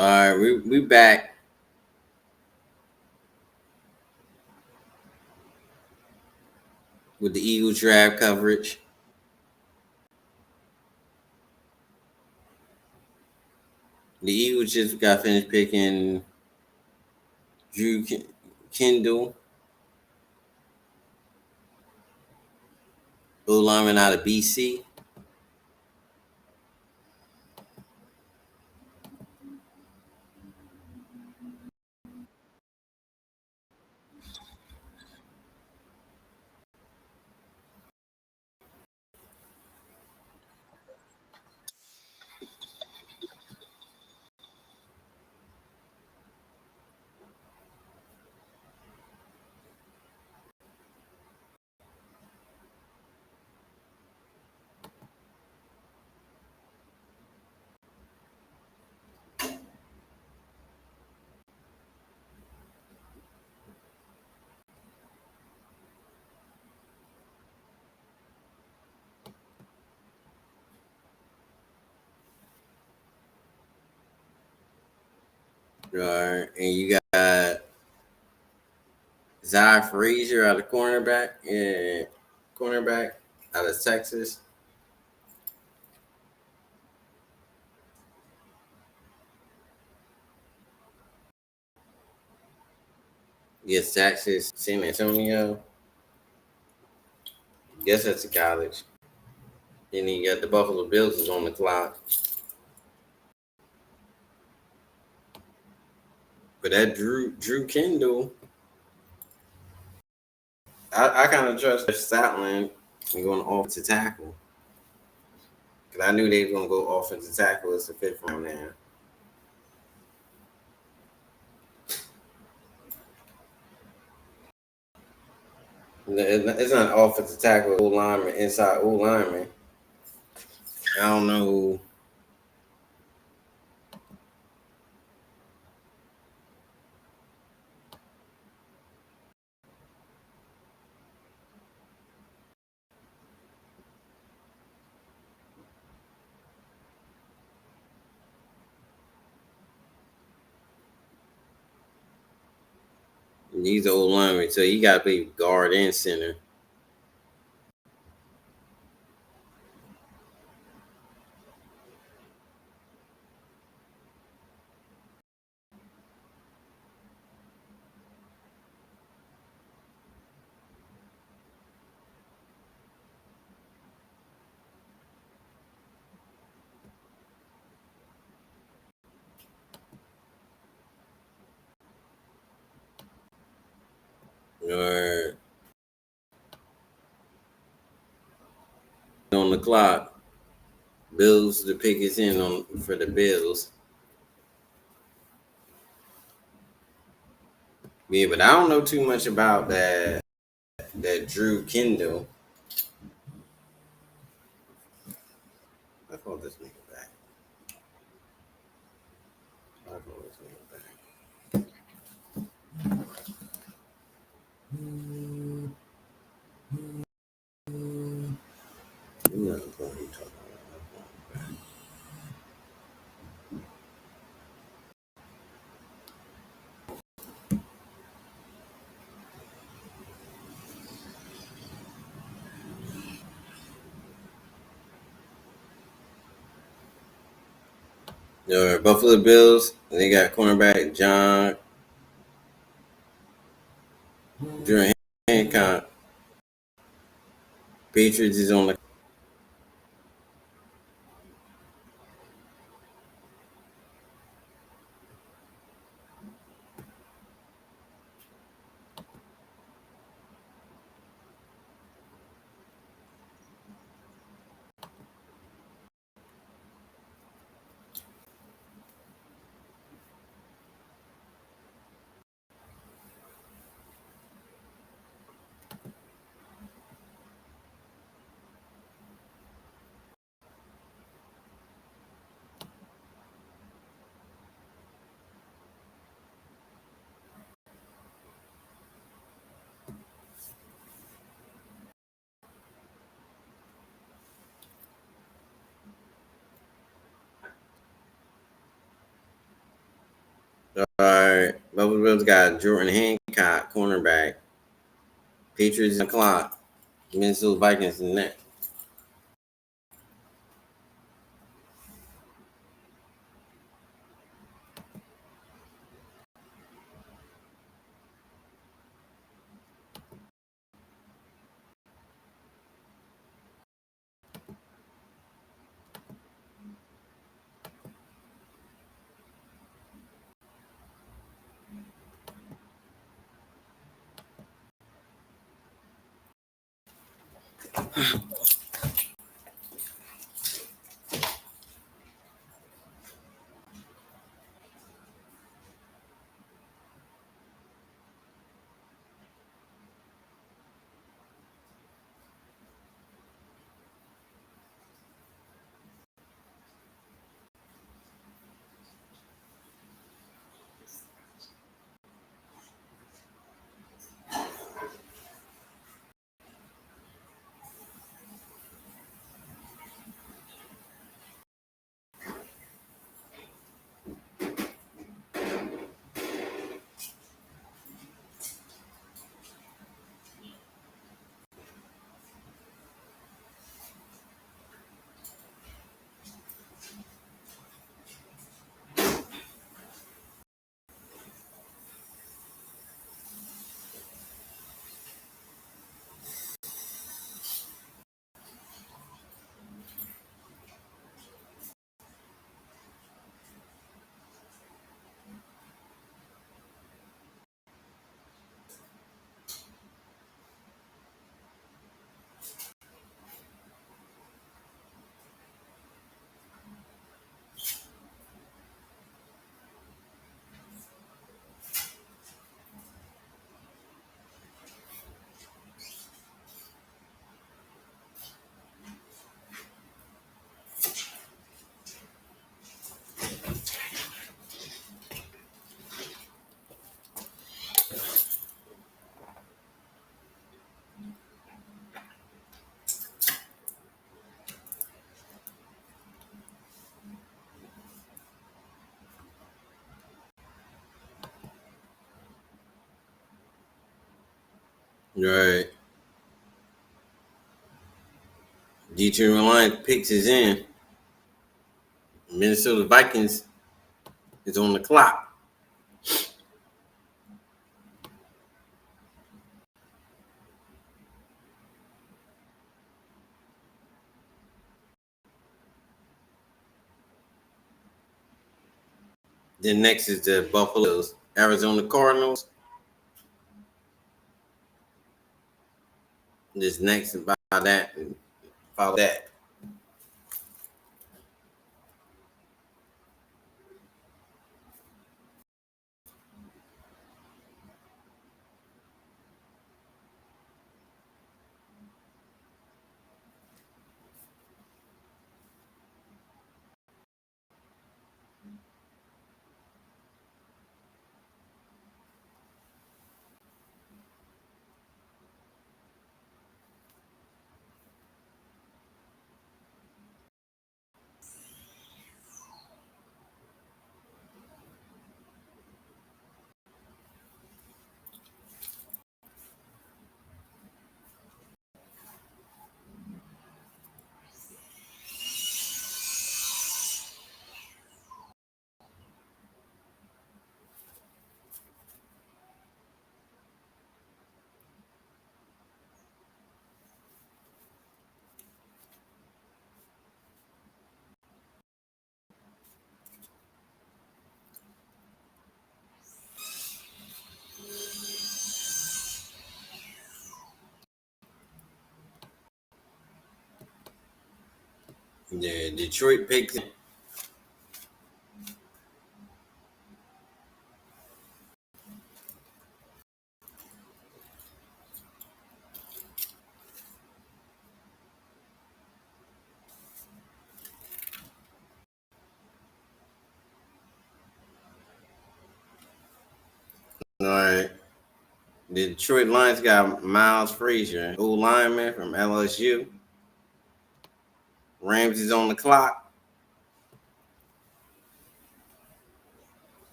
All right, we back with the Eagles draft coverage. The Eagles just got finished picking Drew Kendall, O lineman out of BC. All right, and you got Zy Frazier out of cornerback, and cornerback out of Texas. Yes, Texas, San Antonio. Guess that's a college. Then you got the Buffalo Bills is on the clock. But that Drew Kendall, I kind of trust Statland and going offensive tackle. Because I knew they were going to go offensive tackle as the fifth round now. It's not an offensive tackle, O lineman, inside O lineman. I don't know. He's the O lineman, so he got to play guard and center. Or on the clock. Bills, the pick is in on for the Bills. Yeah, but I don't know too much about that Drew Kendall. I call this nigga back. I call this nigga back. You know what I'm talking about. Buffalo Bills, they got cornerback John Drew Hancock. Patriots is on the. Buffalo Bills got Jordan Hancock, cornerback. Patriots in the clock. Minnesota Vikings in the net. Right. Detroit Lions picks is in. Minnesota Vikings is on the clock. Then next is the Buffaloes, Arizona Cardinals. This next and by that and follow that. Yeah, Detroit picks. All right. The Detroit Lions got Miles Frazier, old lineman from LSU. Ramsey's on the clock.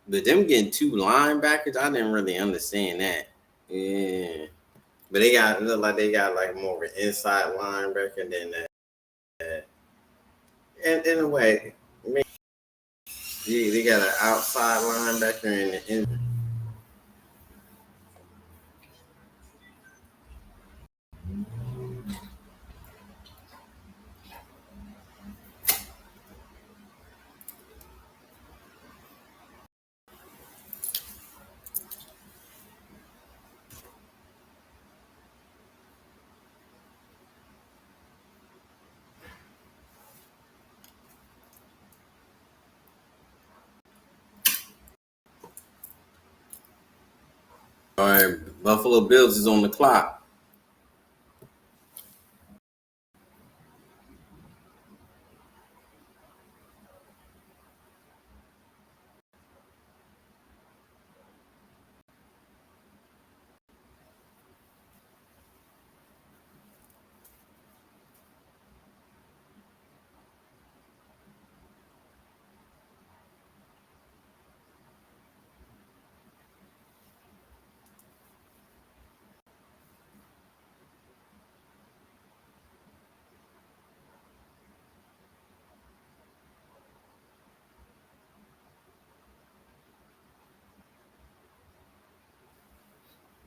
But them getting two linebackers, I didn't really understand that. Yeah. But they got it look like they got like more of an inside linebacker than that. And in a way, I mean, yeah, they got an outside linebacker and all right, Buffalo Bills is on the clock.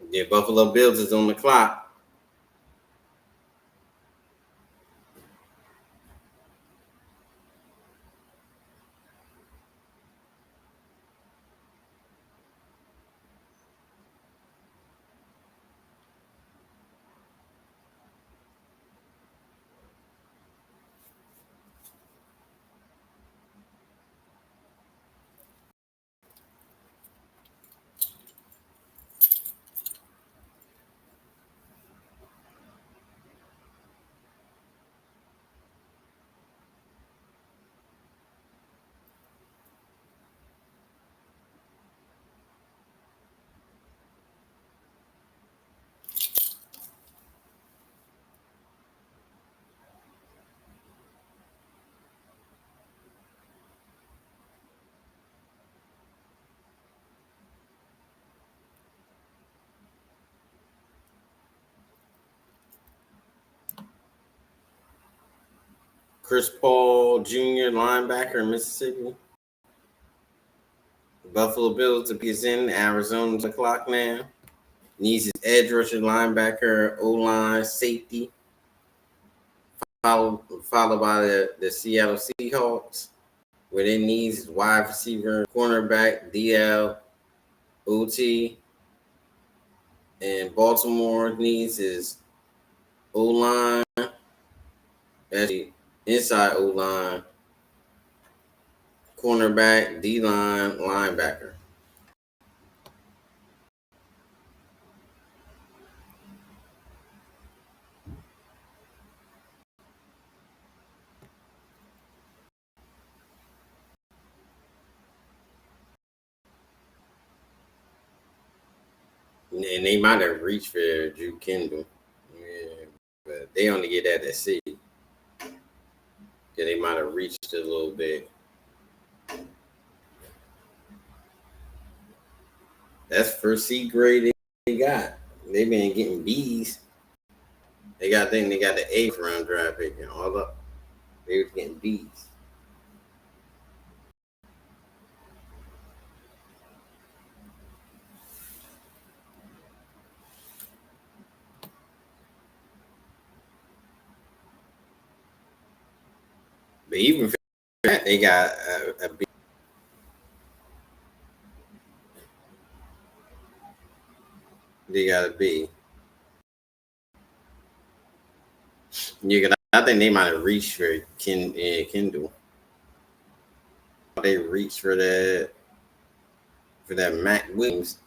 Yeah, Buffalo Bills is on the clock. Chris Paul Jr., linebacker in Mississippi. Buffalo Bills to be in Arizona's on the clock now. Needs his edge rusher, linebacker, O line, safety, followed by the Seattle Seahawks, where they needs his wide receiver, cornerback, DL, OT, and Baltimore needs his O line, actually inside O line, cornerback, D line, linebacker. And they might have reached for Drew Kendall. Yeah, but they only get that at C. Yeah, they might have reached a little bit. That's first C grade they got. They've been getting B's. They got the eighth round draft pick and all up. They was getting B's. But even for that, they got a B. They got a B. I think they might have reached for Kendall. They reached for that Mac Williams.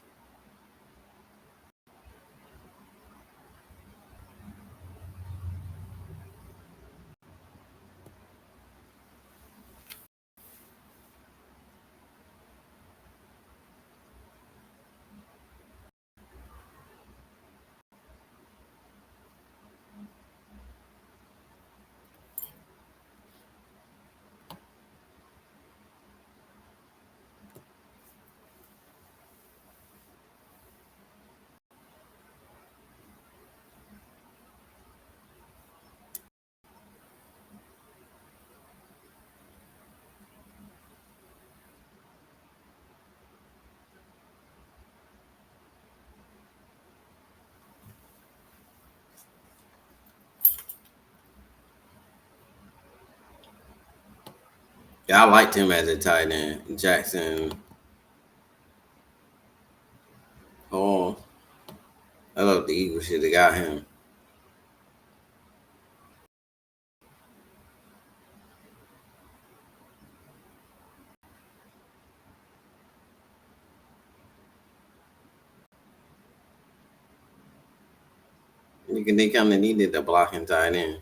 Yeah, I liked him as a tight end. Jackson Hall. I love the Eagles should have got him. They kind of needed a blocking tight end.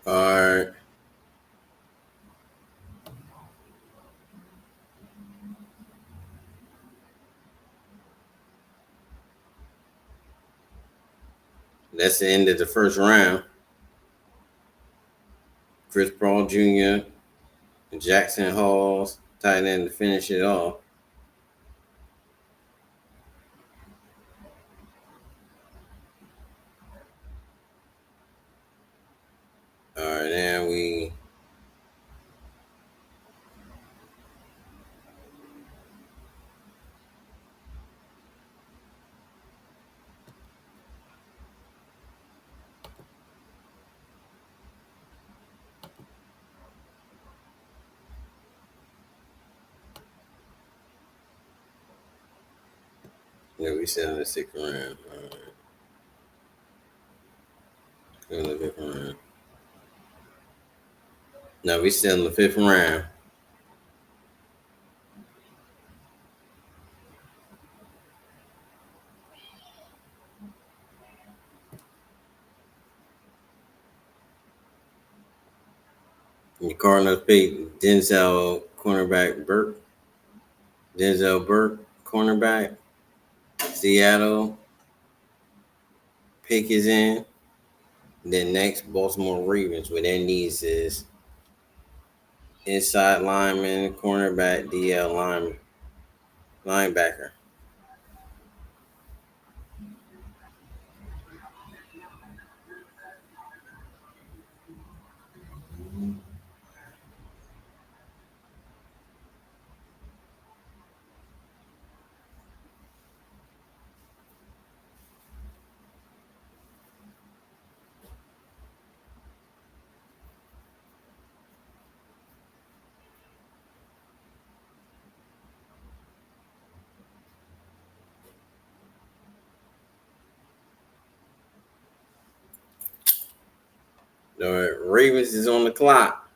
All right. That's the end of the first round. Chris Paul Jr., Jackson Halls, tight end to finish it off. All right, now we still in the sixth round. All right, go to the fifth round. No, we still in the fifth round. The Cardinals picked Denzel Burke, cornerback. Seattle pick is in. Then next, Baltimore Ravens, where their needs is inside lineman, cornerback, linebacker. The Ravens is on the clock.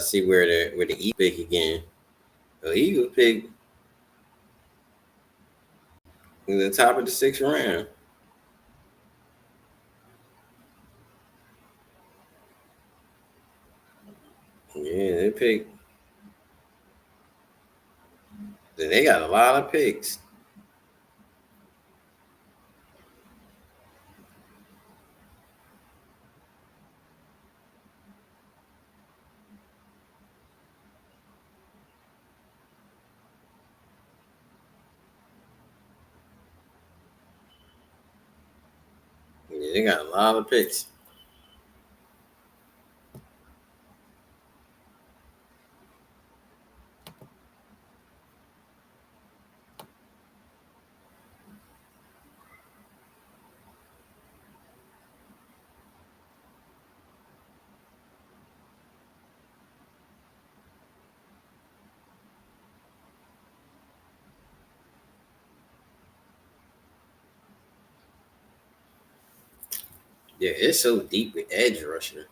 See where the Eagles pick again. The Eagles pick in the top of the sixth round. Yeah, they pick. They got a lot of picks. Yeah, they got a lot of picks. Yeah, it's so deep with edge rusher.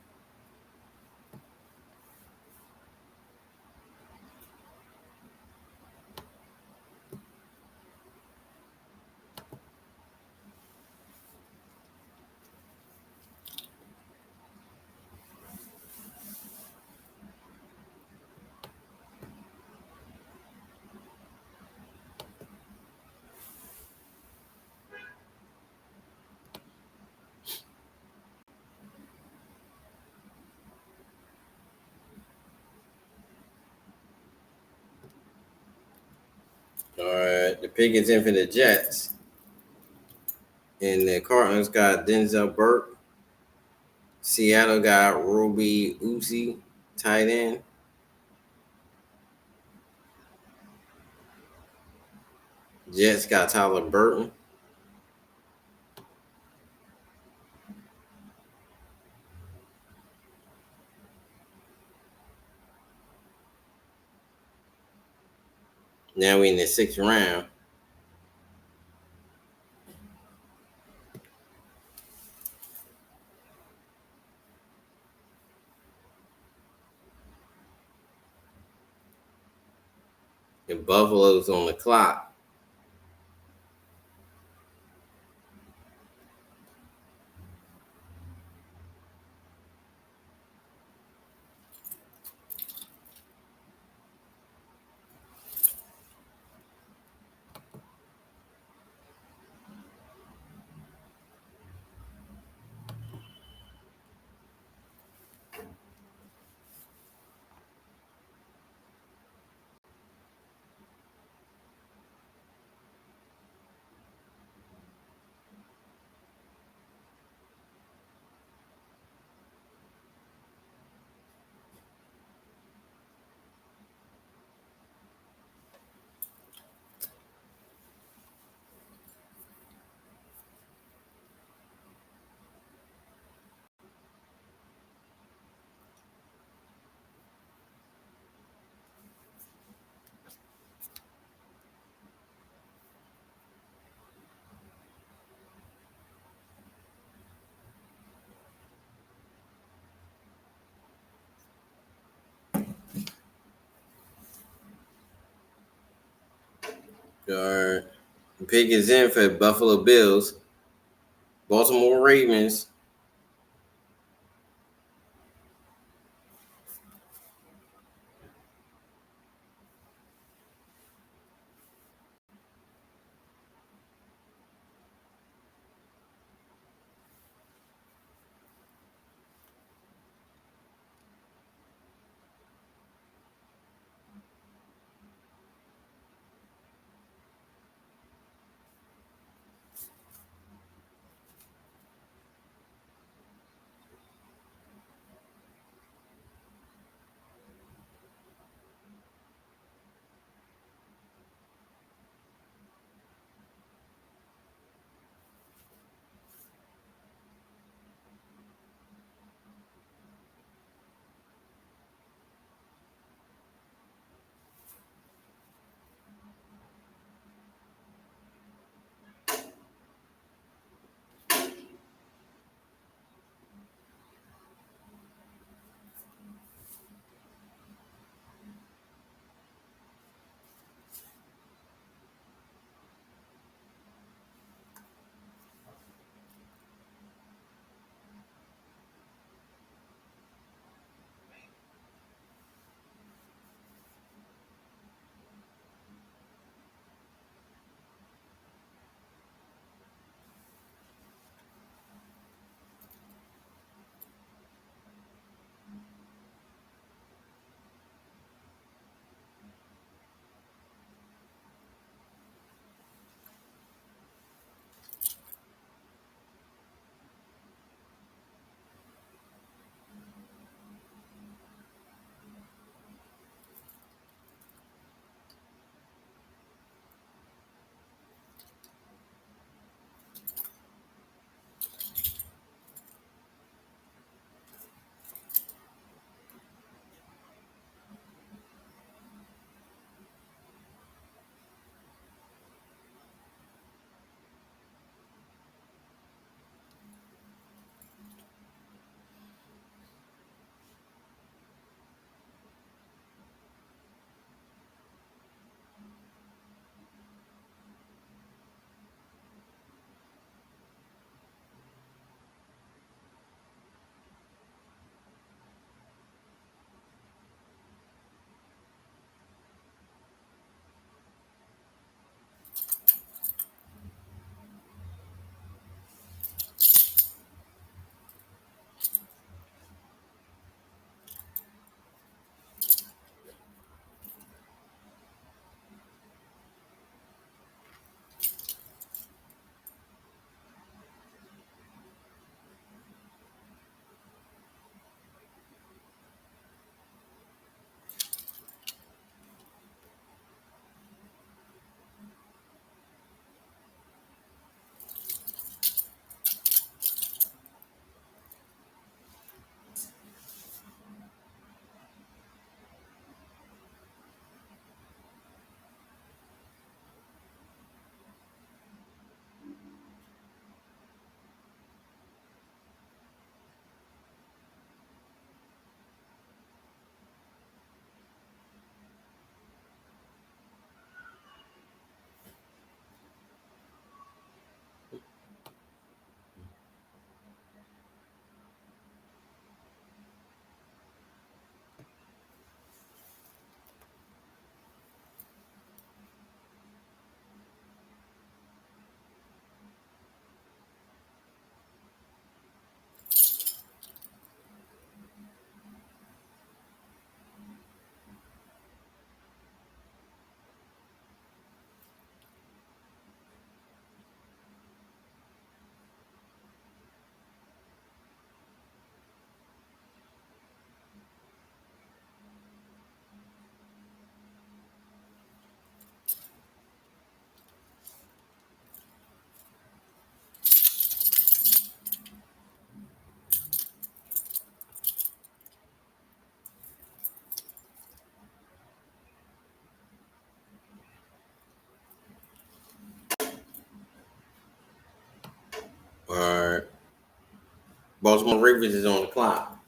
All right, the pick is in for the Jets. And the Cardinals got Denzel Burke. Seattle got Ruby Uzi, tight end. Jets got Tyler Burton. Now we in the sixth round. And Buffalo's on the clock. All right. The pick is in for Buffalo Bills. Baltimore Ravens. Baltimore Ravens is on the clock.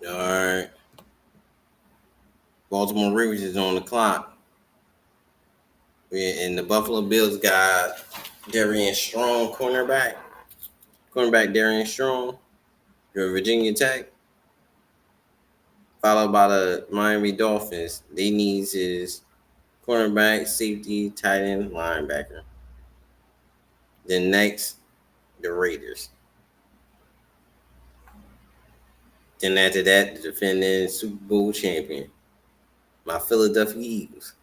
All right. Baltimore Ravens is on the clock. And the Buffalo Bills got Darian Strong, cornerback. Cornerback Darian Strong, your Virginia Tech. Followed by the Miami Dolphins. They needs is cornerback, safety, tight end, linebacker. Then next, the Raiders. Then after that, the defending Super Bowl champion, my Philadelphia Eagles.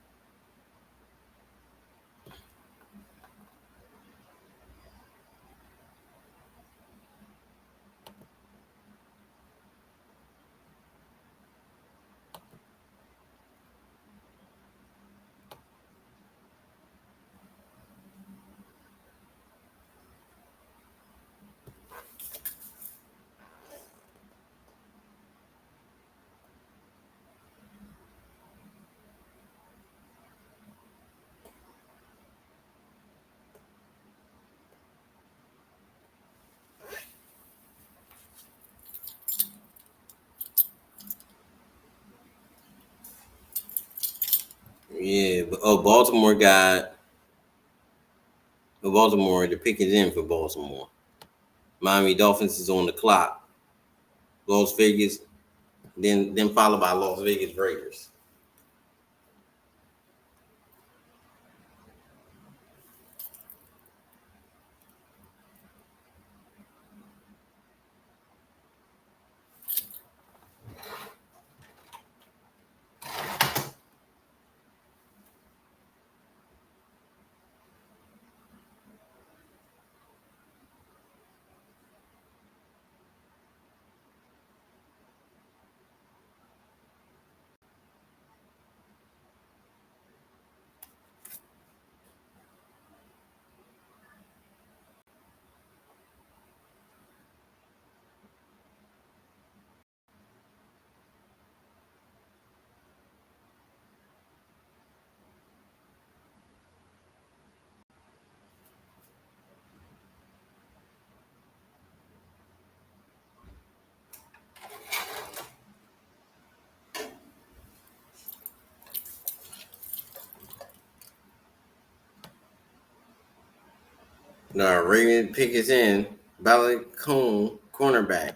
Yeah, but Baltimore. The pick is in for Baltimore. Miami Dolphins is on the clock. Las Vegas, then followed by Las Vegas Raiders. The Raven pick is in. Balak Cone, cornerback.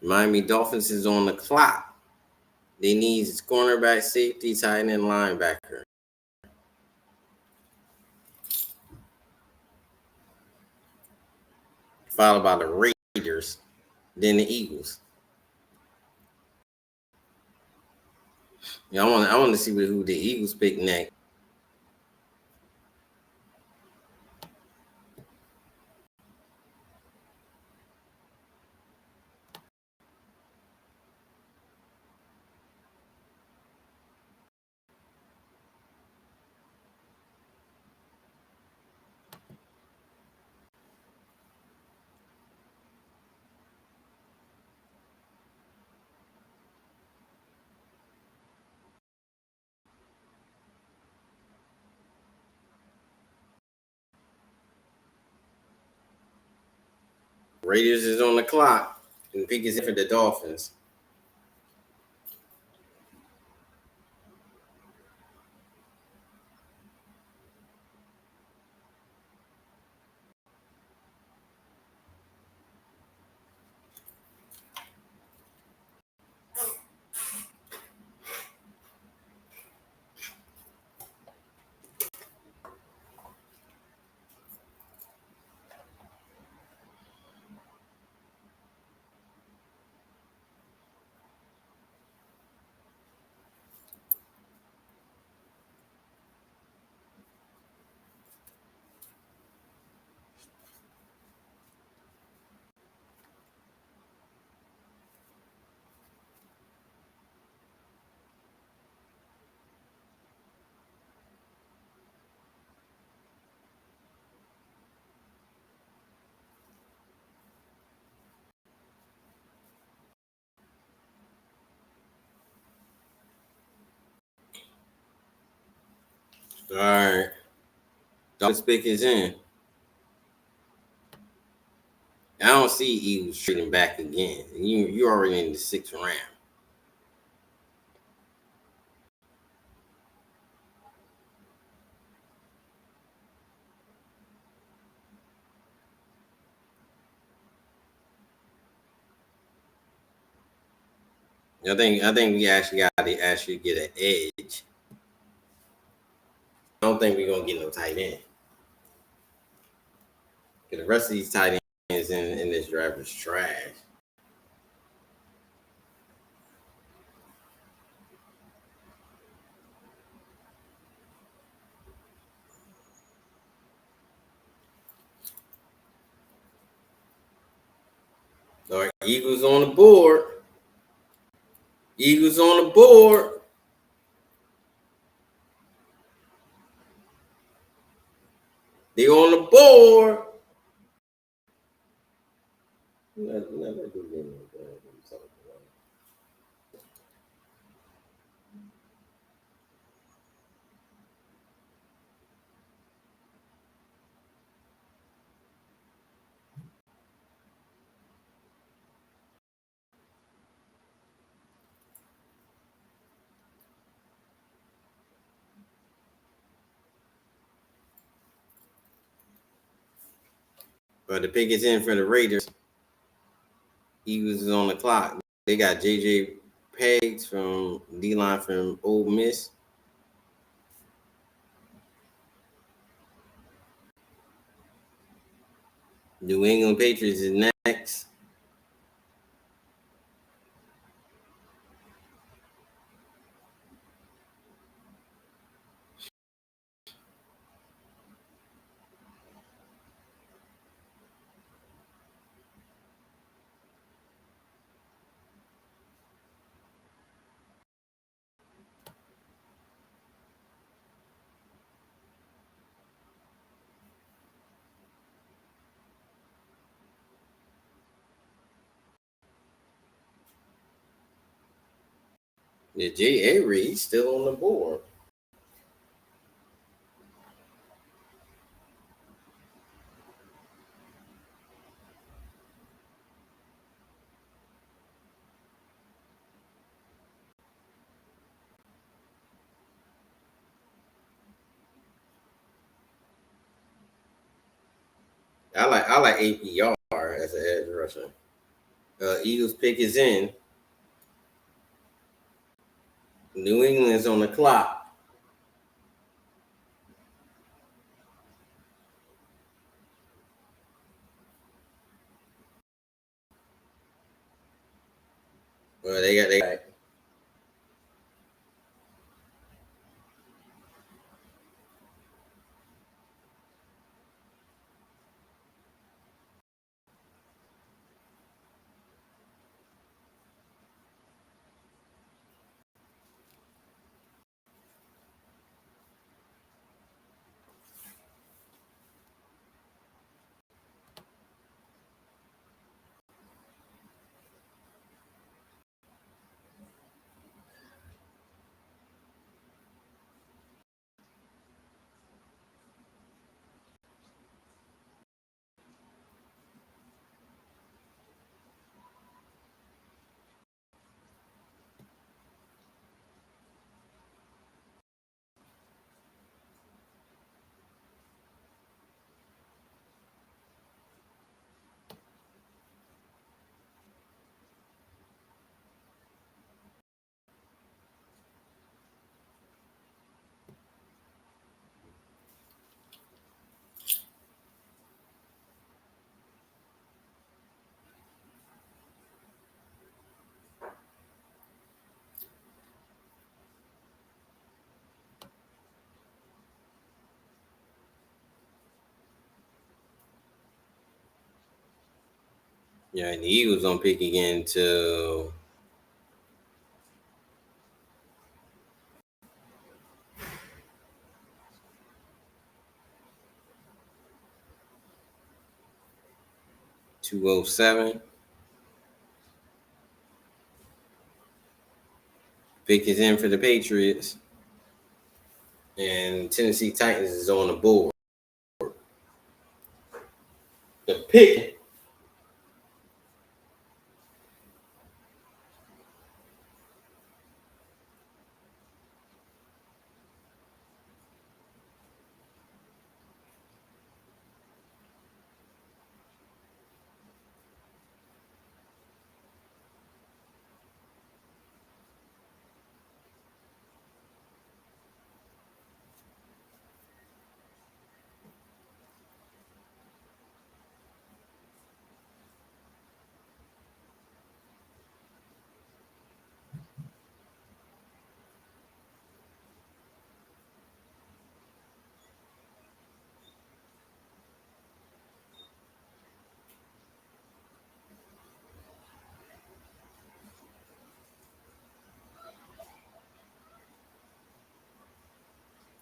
Miami Dolphins is on the clock. They need cornerback, safety, tight end, linebacker. Followed by the Raiders, then the Eagles. I want to see who the Eagles pick next. Raiders is on the clock. And the pick is in for the Dolphins. All right. Dolphins pick is in. I don't see Eagles trading back again. You already in the sixth round. I think we actually got to actually get an edge. I don't think we're gonna get no tight end. Because the rest of these tight ends in this draft is trash. All right, Eagles on the board. Eagles on the board. They on the board. But the pick is in for the Raiders. Eagles is on the clock. They got JJ Pegs from D-line from Ole Miss. New England Patriots is next. The J.A. Reed still on the board. I like APR as an edge rusher. Eagles pick is in. New England's on the clock. Well, they got. Yeah, and the Eagles don't pick again till 207. Pick is in for the Patriots. And Tennessee Titans is on the board. The pick.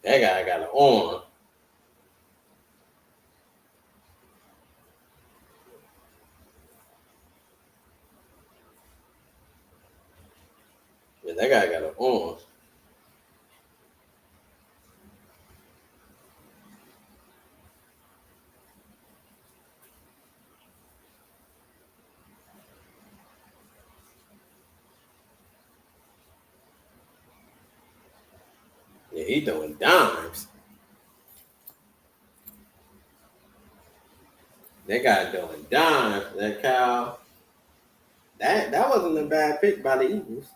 That guy got an arm. Yeah, that guy got an arm. Yeah, he throwing dimes. That guy doing dimes. That cow. That wasn't a bad pick by the Eagles.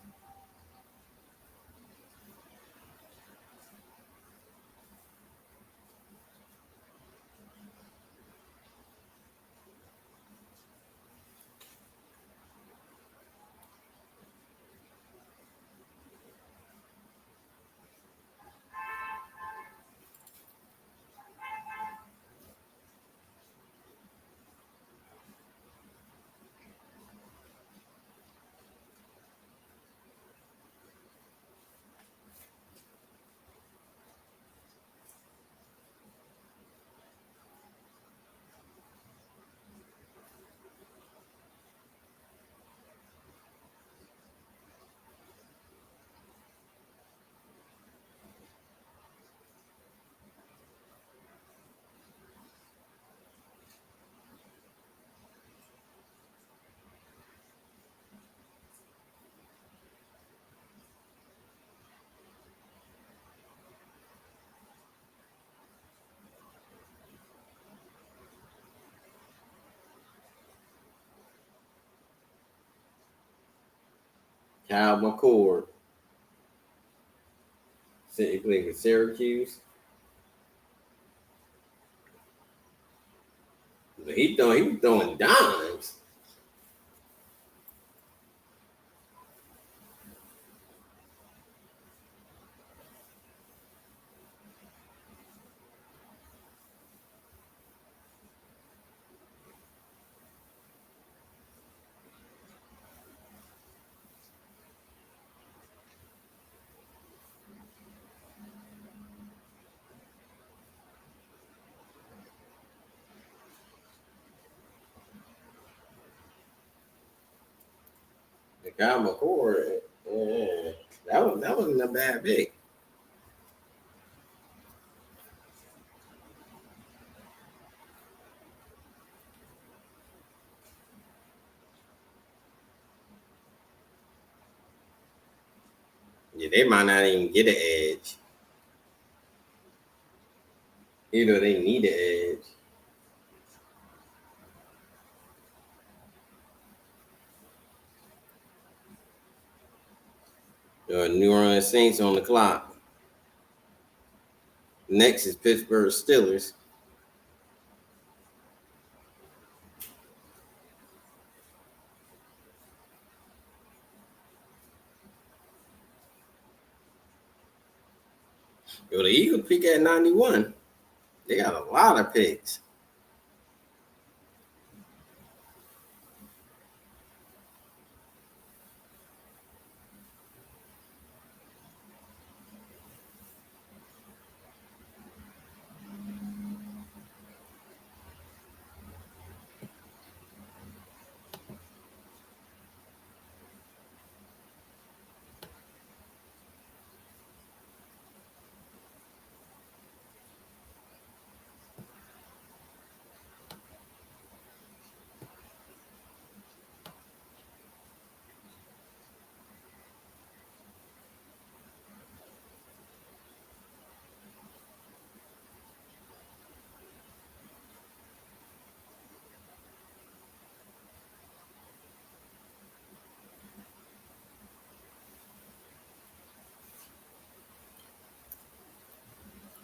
Cal McCord. He played with Syracuse. But he was throwing dimes. The Cal McCord. Yeah, that wasn't a bad pick. Yeah, they might not even get an edge. You know they need an edge. New Orleans Saints on the clock. Next is Pittsburgh Steelers. Yo, the Eagles pick at 91. They got a lot of picks.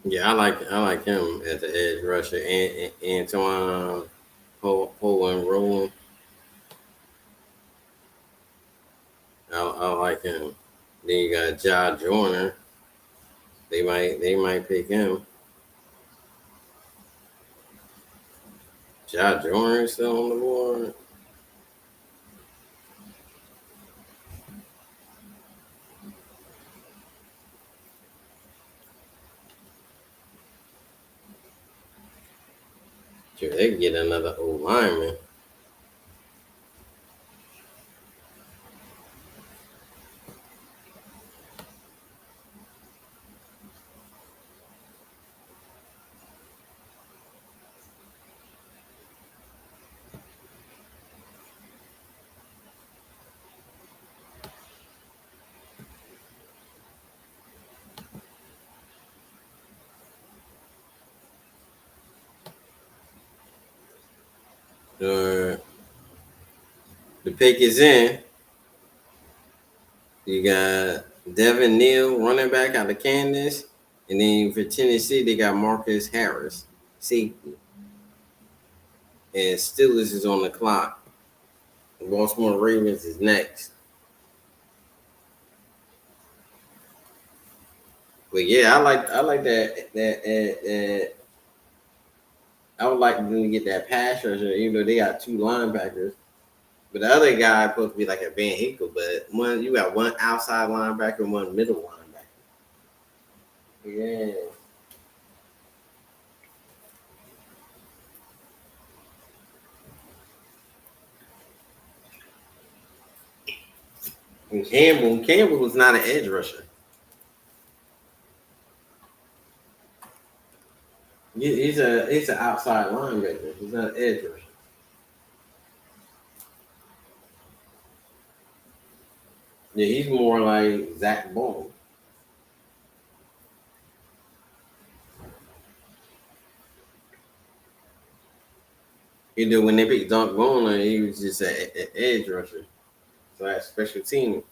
Yeah, I like him as the edge rusher. And Antoine Poland Roland. I like him. Then you got Ja Joyner. They might pick him. Ja Joyner is still on the board. Sure, they can get another old lineman. Uh, the pick is in. You got Devin Neal, running back out of Kansas. And then for Tennessee, they got Marcus Harris, safety. And Steelers is on the clock. The Baltimore Ravens is next. But yeah, I like that. I would like them to get that pass rusher, even though they got two linebackers. But the other guy supposed to be like a Van Hinkle, but you got one outside linebacker and one middle linebacker. Yeah. And Campbell was not an edge rusher. He's an outside linebacker. He's not an edge rusher. Yeah, he's more like Zach Ball. Either when they picked Doug Bowler, he was just an edge rusher. So that's special team.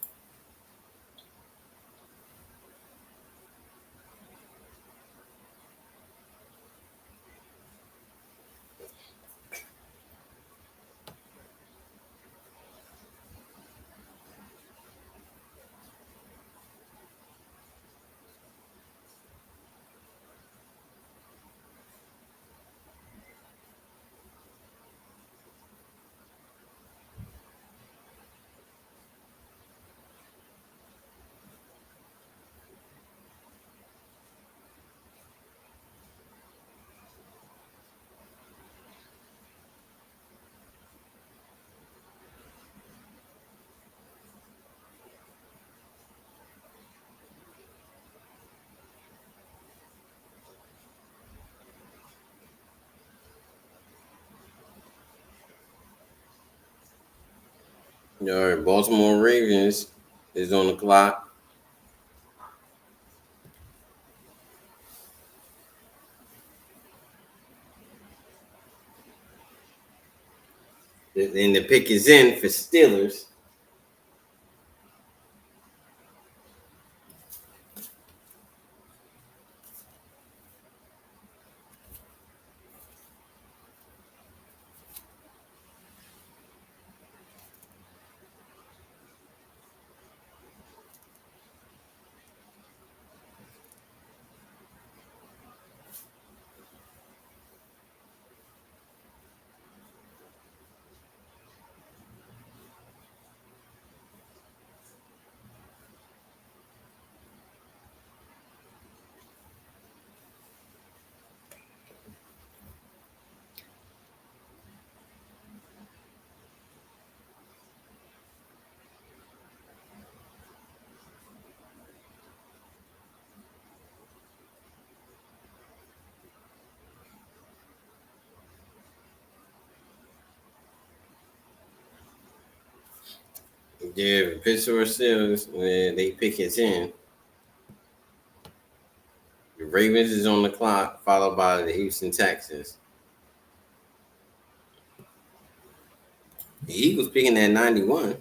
All right, Baltimore Ravens is on the clock. And the pick is in for Steelers. Yeah, Pittsburgh Steelers, they pick is in. The Ravens is on the clock, followed by the Houston Texans. The Eagles picking at 91.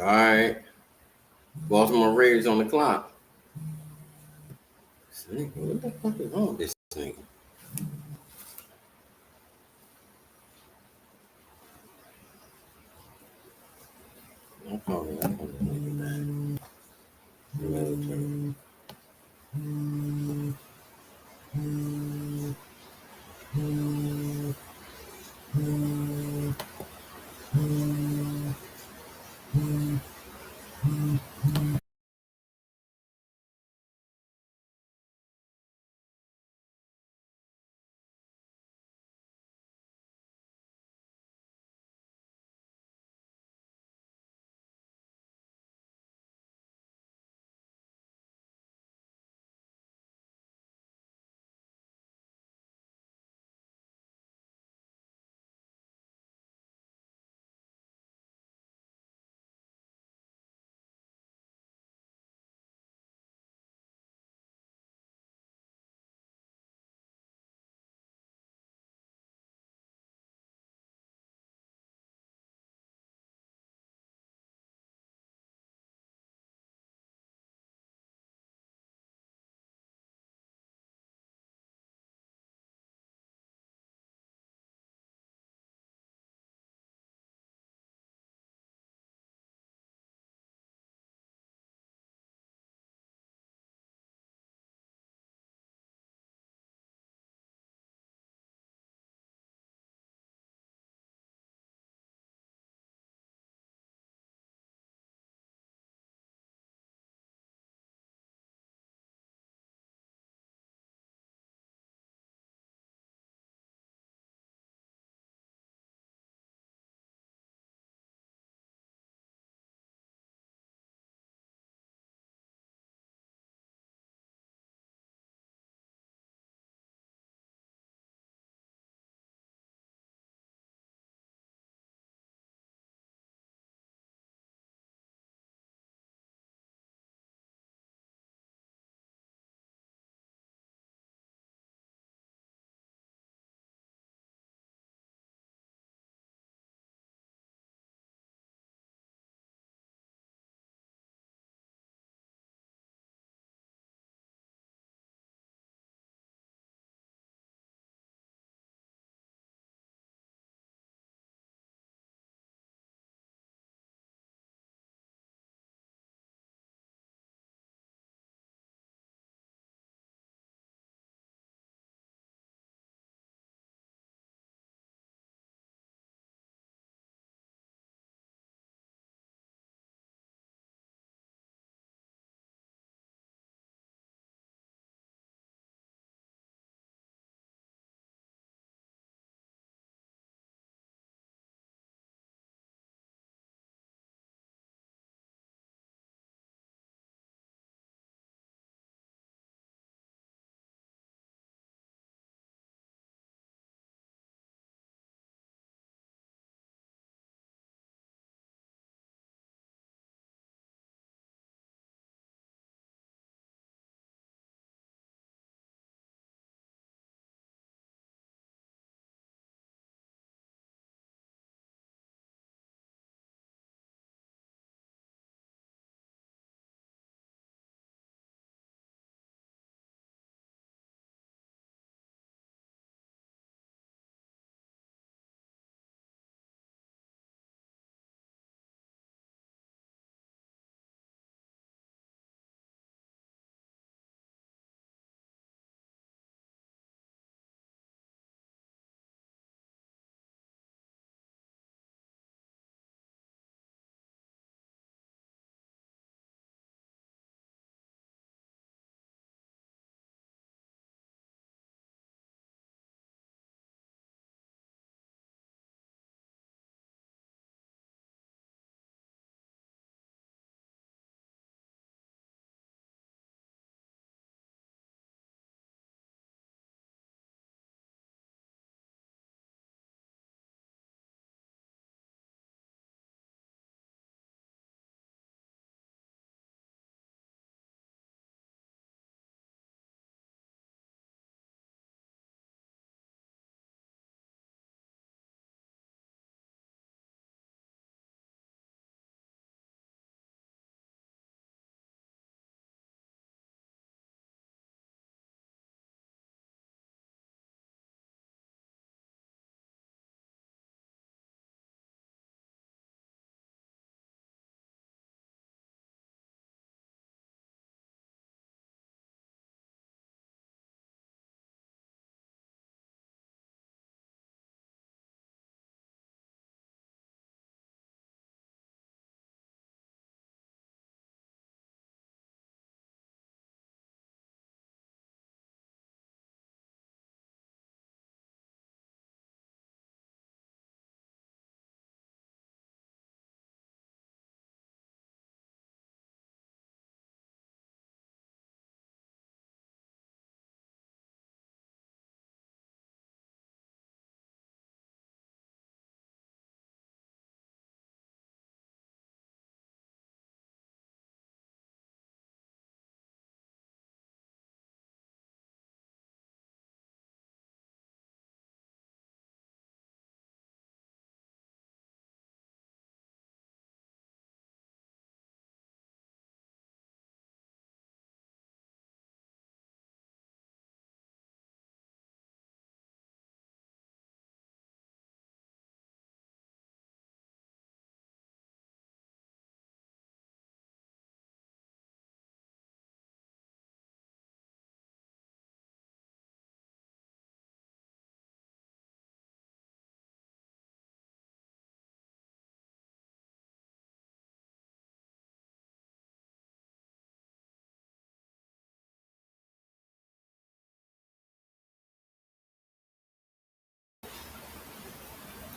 All right. Baltimore Ravens on the clock. Nigga, what the fuck is wrong with this nigga? I'm calling this nigga back. Military.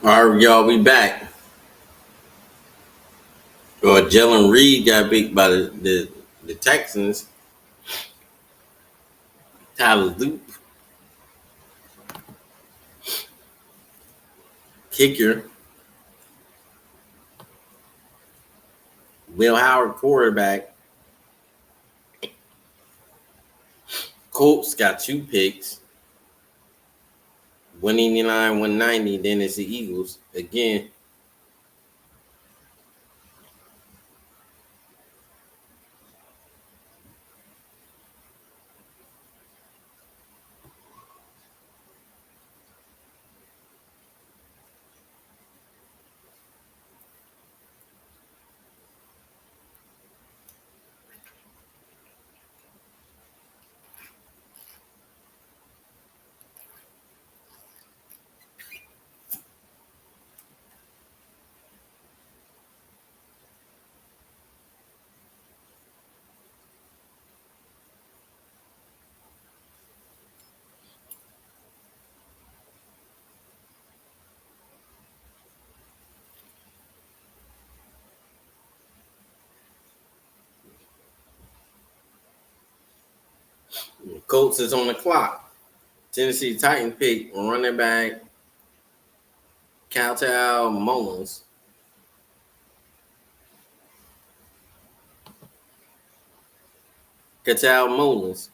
All right, y'all, we back. Jalen Reed got beat by the Texans. Tyler Loop, kicker. Will Howard, quarterback. Colts got 2 picks. 189, 190. Then it's the Eagles again. Colts is on the clock. Tennessee Titan pick running back Caltal Mullins. Catal Mullins.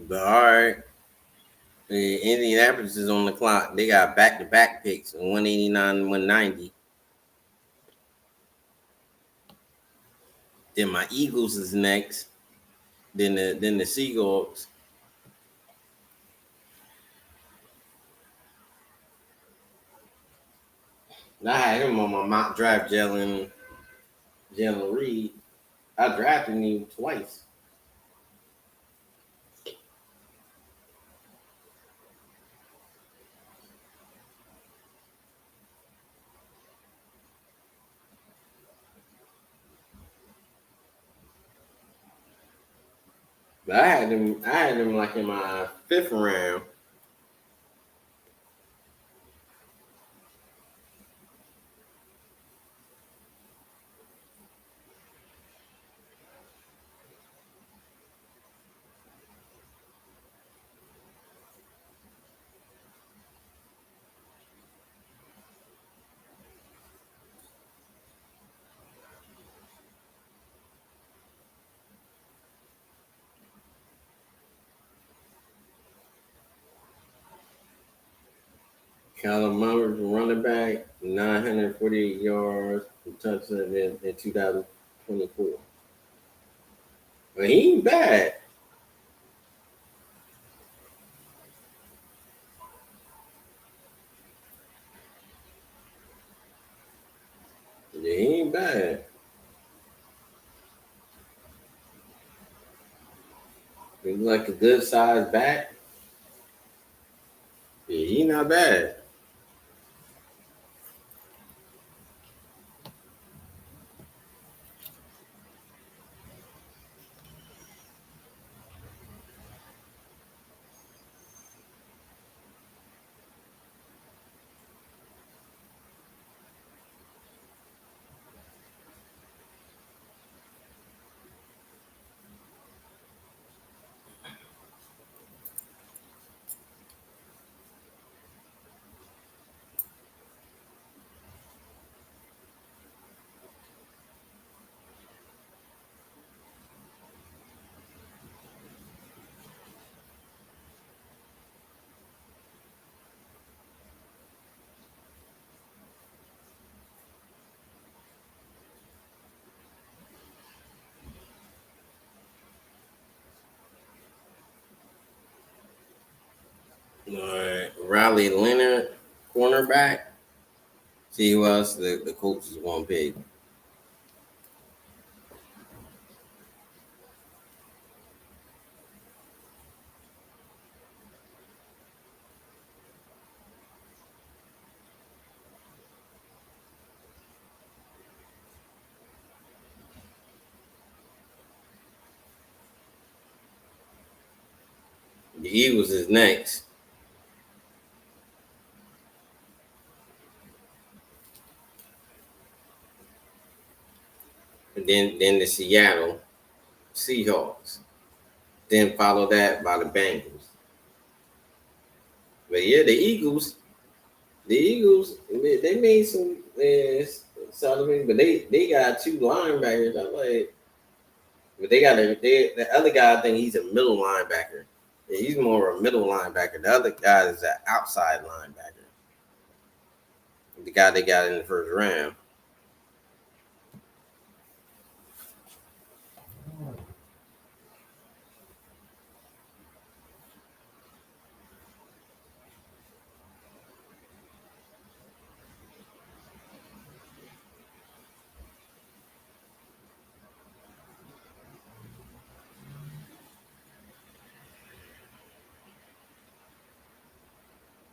But all right. Indianapolis is on the clock. They got back-to-back picks, 189, 190. Then my Eagles is next. Then the Seahawks. I had him on my mock draft, Jalen Reed. I drafted him twice. But I had him like in my 5th round. Kyler Murray, running back, 948 yards, touchdown in 2024. But he ain't bad. Yeah, he ain't bad. He's like a good size back. Yeah, he not bad. All right, Riley Leonard. cornerback. See who else the Colts is going to pick. The Eagles is next. And then the Seattle Seahawks. Then follow that by the Bengals. But yeah, the Eagles, they made some solid, but they got two linebackers. I'm like, but the other guy. I think he's a middle linebacker. Yeah, he's more a middle linebacker. The other guy is an outside linebacker. The guy they got in the first round.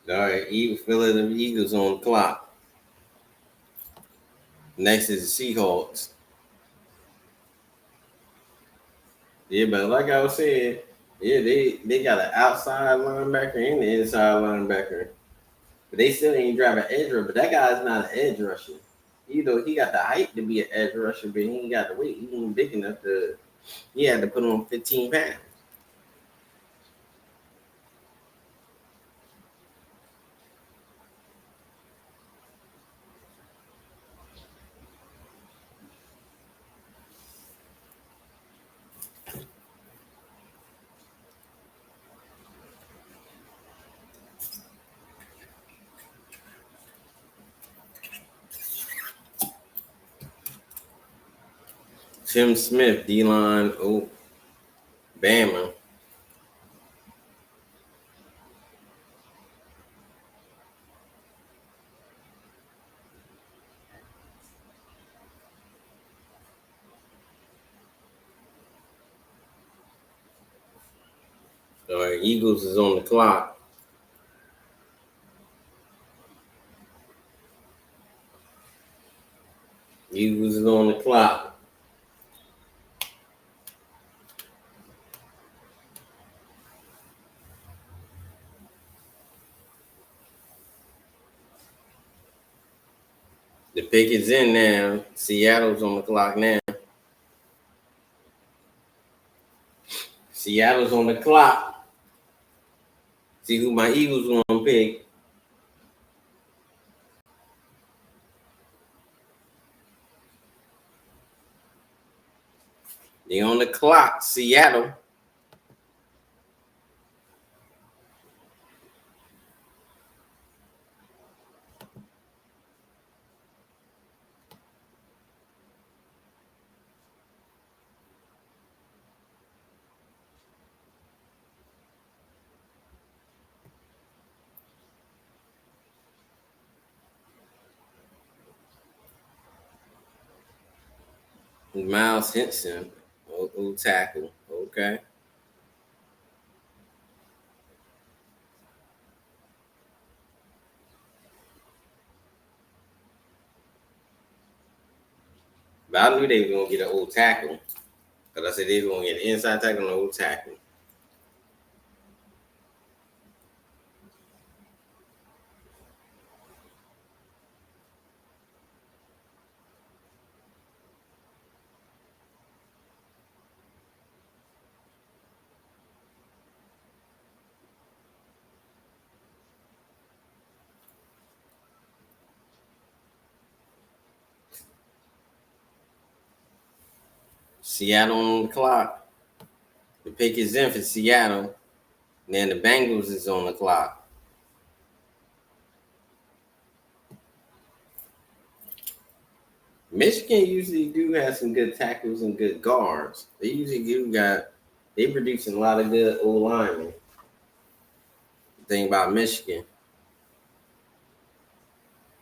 All right, Philadelphia Eagles on the clock. Next is the Seahawks. Yeah, but like I was saying, yeah, they got an outside linebacker and an inside linebacker. But they still ain't driving edge rusher. But that guy's not an edge rusher. You know, he got the height to be an edge rusher, but he ain't got the weight. He ain't big enough to. He had to put on 15 pounds. Tim Smith, D-line, Bama. All right, Eagles is on the clock. Eagles is on the clock. The pick is in now. Seattle's on the clock now. Seattle's on the clock. See who my Eagles gonna pick. They on the clock. Seattle. Miles Henson. Tackle. Okay. But I knew they were gonna get an old tackle. Because I said they were gonna get an inside tackle and an old tackle. Seattle on the clock. The pick is in for Seattle. And then the Bengals is on the clock. Michigan usually do have some good tackles and good guards. They usually they producing a lot of good old linemen. The thing about Michigan.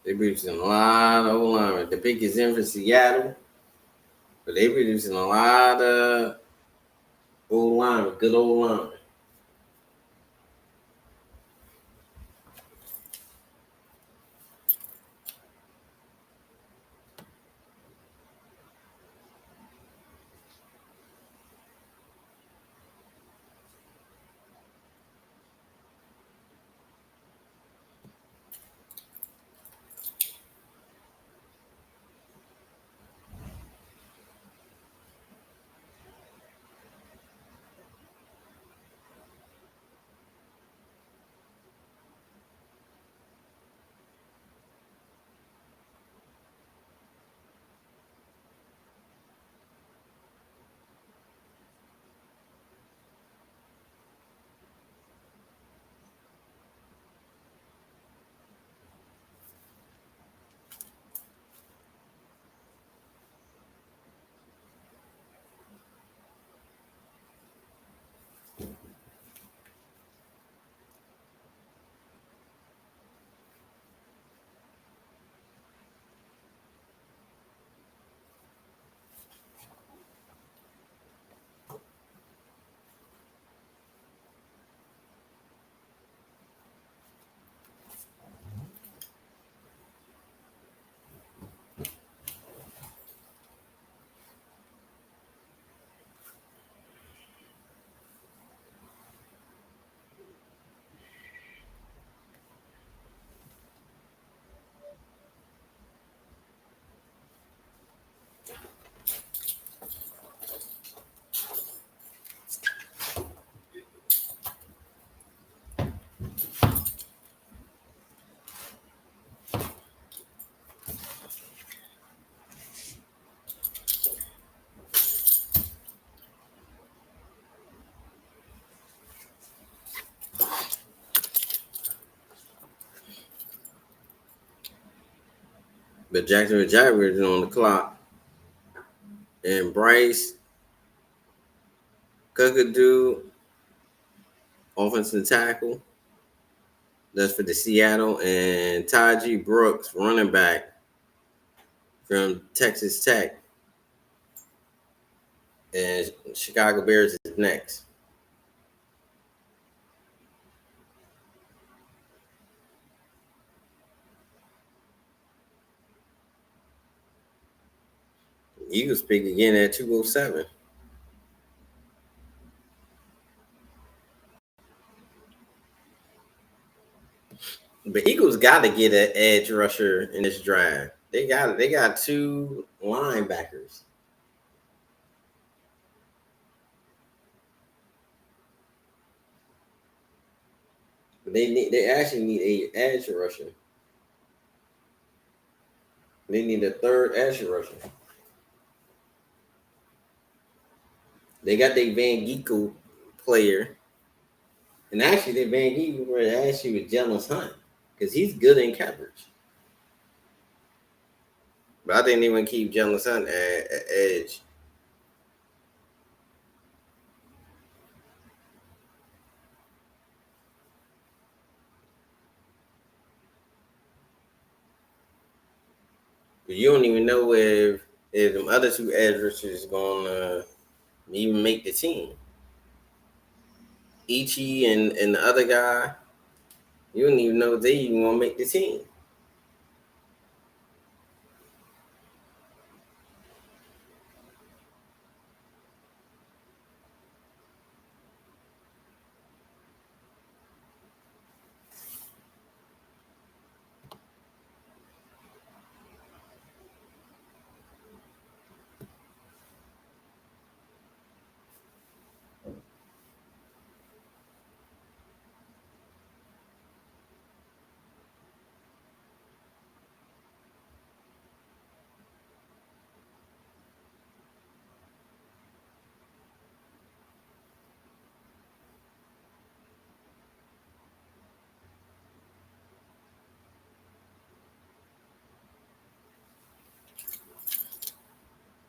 They producing a lot of old linemen. The pick is in for Seattle, but they producing a lot of old linemen, good old linemen. But Jacksonville Jaguars is on the clock. And Bryce Cookadoo, offensive tackle. That's for the Seattle. And Taji Brooks, running back from Texas Tech. And Chicago Bears is next. Eagles pick again at 207. The Eagles got to get an edge rusher in this draft. They got two linebackers. They actually need a edge rusher. They need a third edge rusher. They got their Van Geekel player, and actually their Van Geekel player actually was Jealous Hunt because he's good in coverage. But I didn't even keep Jealous Hunt at edge. But you don't even know if them other two edge rushers gonna even make the team. Ichi and the other guy, you don't even know if they even gonna make the team.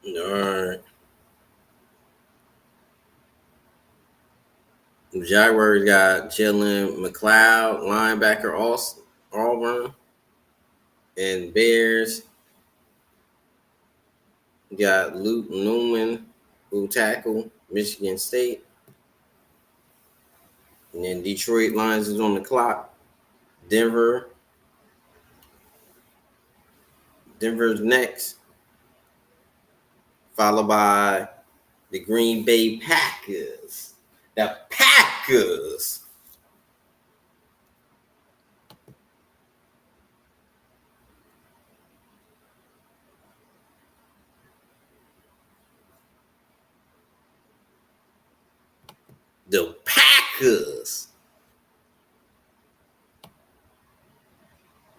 All right. The Jaguars got Jalen McLeod, linebacker, Auburn. And Bears got Luke Newman, who tackle Michigan State. And then Detroit Lions is on the clock. Denver's next, followed by the Green Bay Packers. The Packers. The Packers.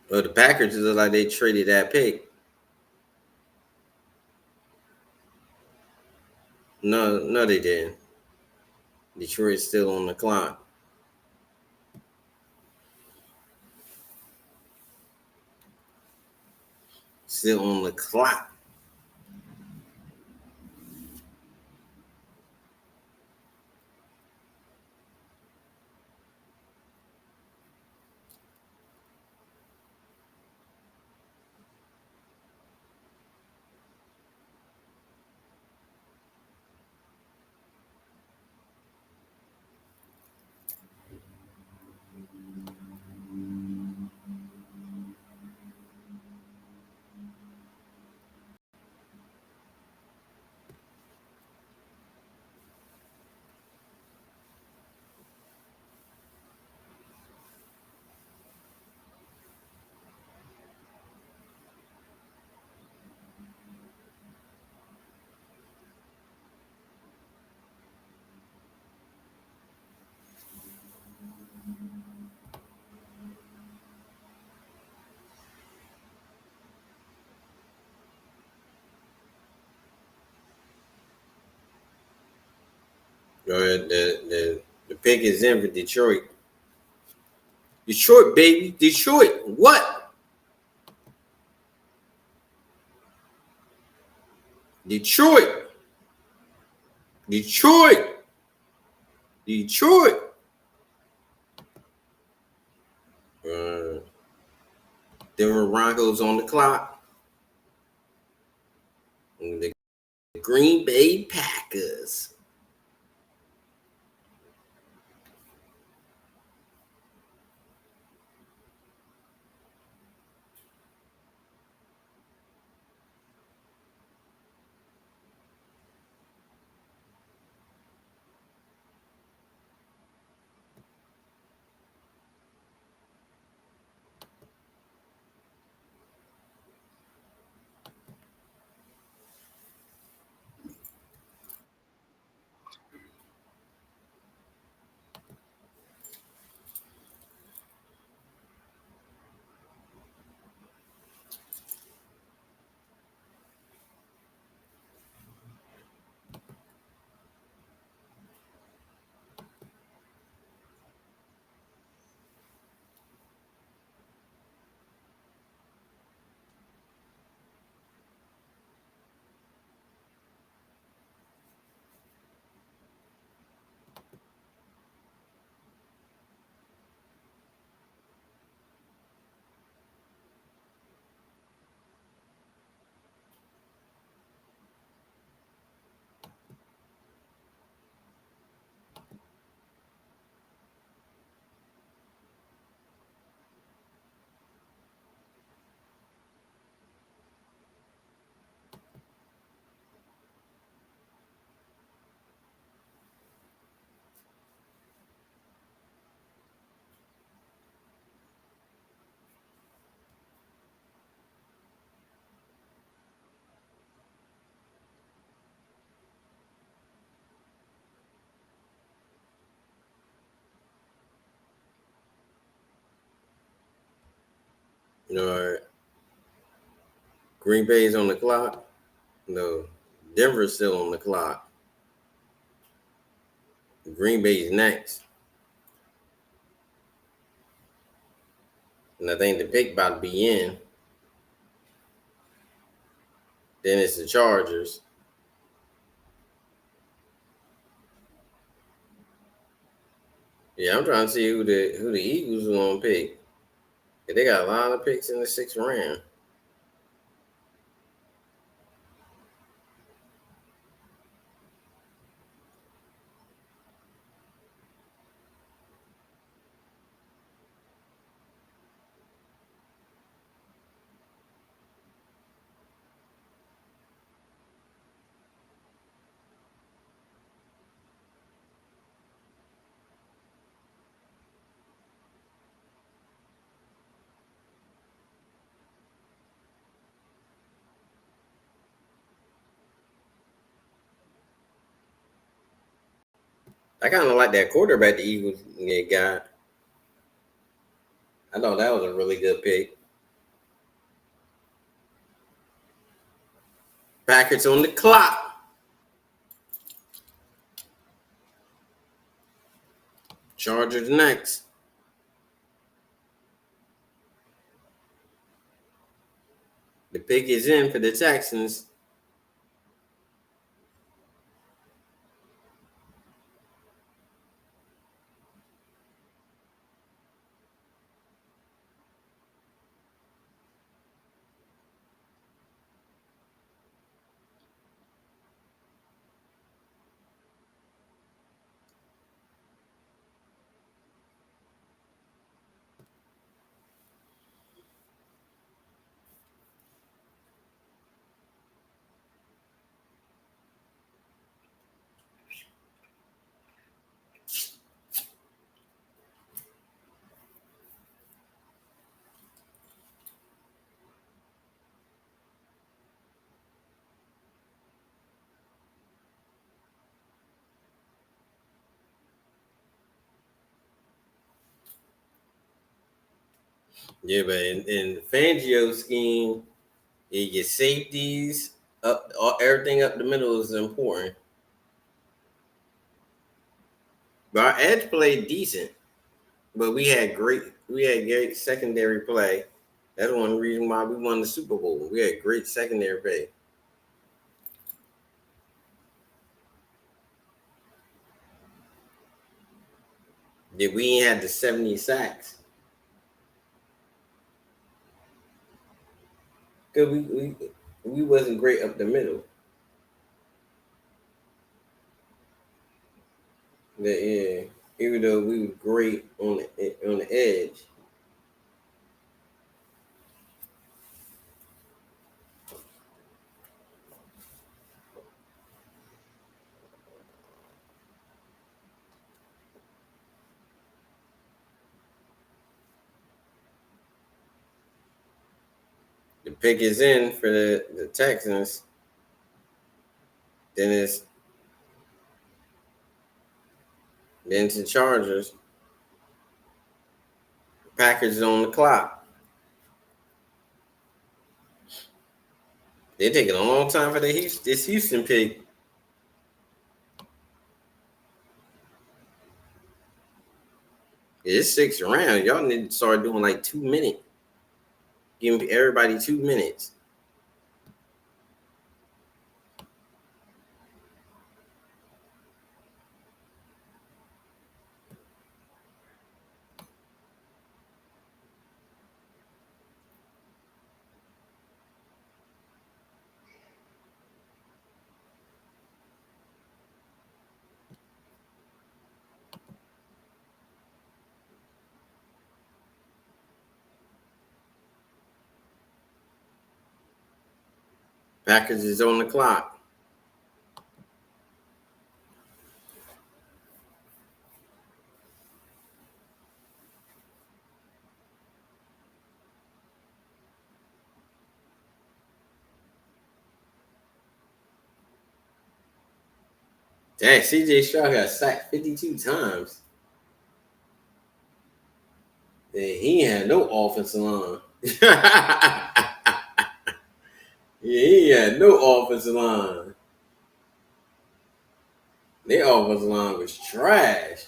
Well, the Packers look like they traded that pick. No, they didn't. Detroit's still on the clock. Still on the clock. The pick is in for Detroit. Detroit, baby. Detroit. What? Detroit. Detroit. Detroit. Uh, Denver Broncos on the clock. And the Green Bay Packers. Green Bay's on the clock. No, Denver's still on the clock. Green Bay's next. And I think the pick about to be in. Then it's the Chargers. Yeah, I'm trying to see who the Eagles are gonna pick. They got a lot of picks in the 6th round. I kind of like that quarterback the Eagles got. I thought that was a really good pick. Packers on the clock. Chargers next. The pick is in for the Texans. Yeah, but in Fangio scheme, you get safeties up, everything up the middle is important. But our edge played decent, but we had great secondary play. That's one reason why we won the Super Bowl. We had great secondary play. Did we ain't had the 70 sacks? Cause we wasn't great up the middle. Yeah, even though we were great on the edge. The pick is in for the Texans. Then it's the Chargers. Packers is on the clock. They're taking a long time for this Houston pick. It's sixth round. Y'all need to start doing like 2 minutes. Giving everybody 2 minutes. Packers is on the clock. Dang, CJ Stroud got sacked 52 times. And he had no offensive line. Yeah, he had no offensive line. Their offensive line was trash.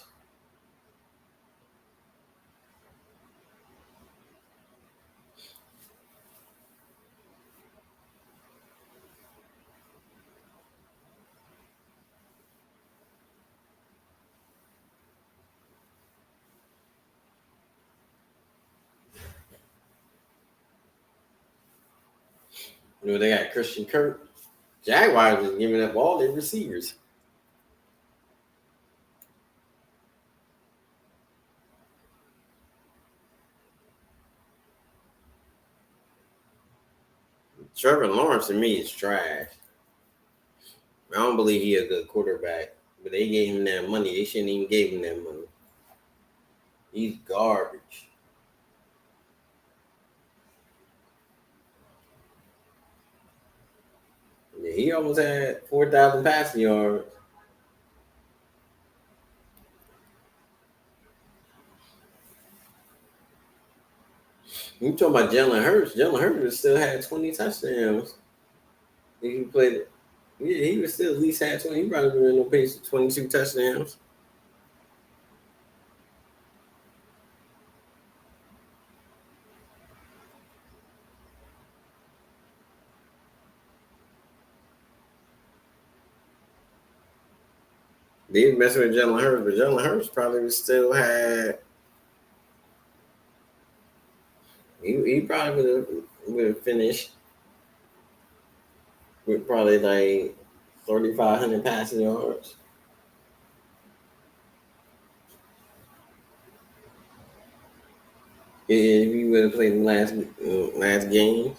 You know, they got Christian Kirk. Jaguars was giving up all their receivers. Trevor Lawrence to me is trash. I don't believe he a good quarterback. But they gave him that money. They shouldn't even gave him that money. He's garbage. Yeah, he almost had 4,000 passing yards. You talking about Jalen Hurts? Jalen Hurts still had 20 touchdowns. If he played it, yeah, he would still at least had 20. He probably been on the pace of 22 touchdowns. They was messing with Jalen Hurts, but Jalen Hurts probably would still had. He probably would have finished with probably like 3,500 passing yards. Yeah, if he would have played the last game.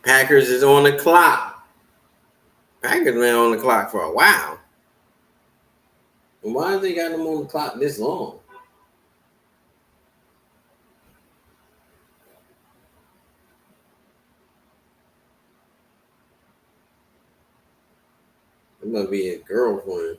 Packers is on the clock. Packers been on the clock for a while. And why have they got them on the clock this long? It must be his girlfriend.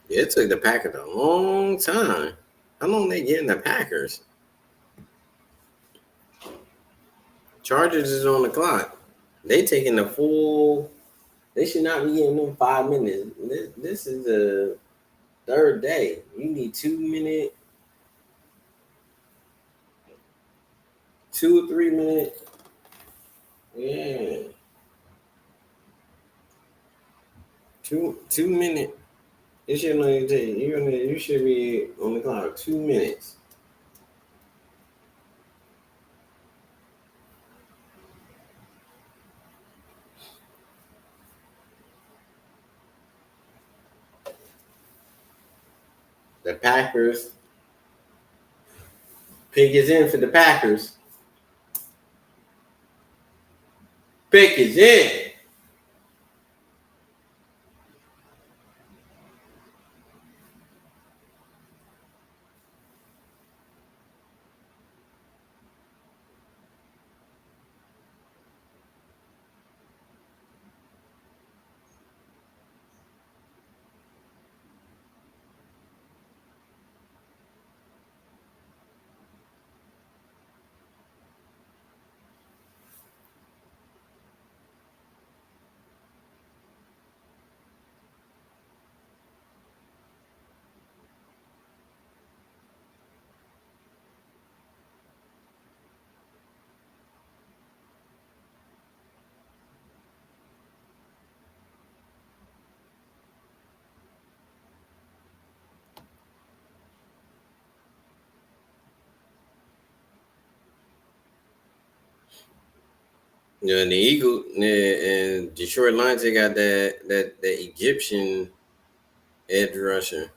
It took the Packers a long time. How long they getting the Packers? Chargers is on the clock. They taking the full. They should not be getting them 5 minutes. This is the third day. You need 2 minute, 2 or 3 minute. Yeah, 2 minute. It should only take you should be on the clock 2 minutes. The Packers pick is in for the Packers. Pick is in. Yeah, and the Eagle and Detroit Lions, they got that Egyptian edge rusher.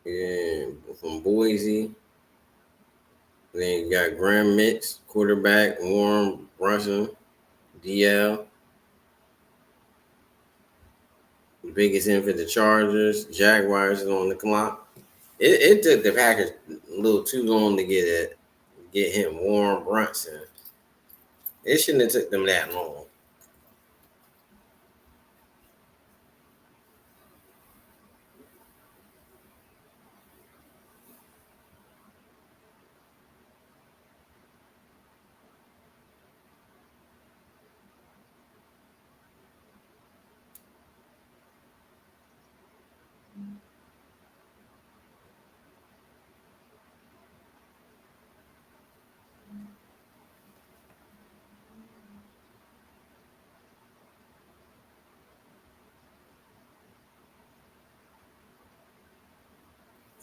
Yeah, from Boise. Then you got Graham Mitch, quarterback, Warren Brunson, DL. The biggest in for the Chargers. Jaguars is on the clock. It took the Packers a little too long to get him Warren Brunson. It shouldn't have took them that long.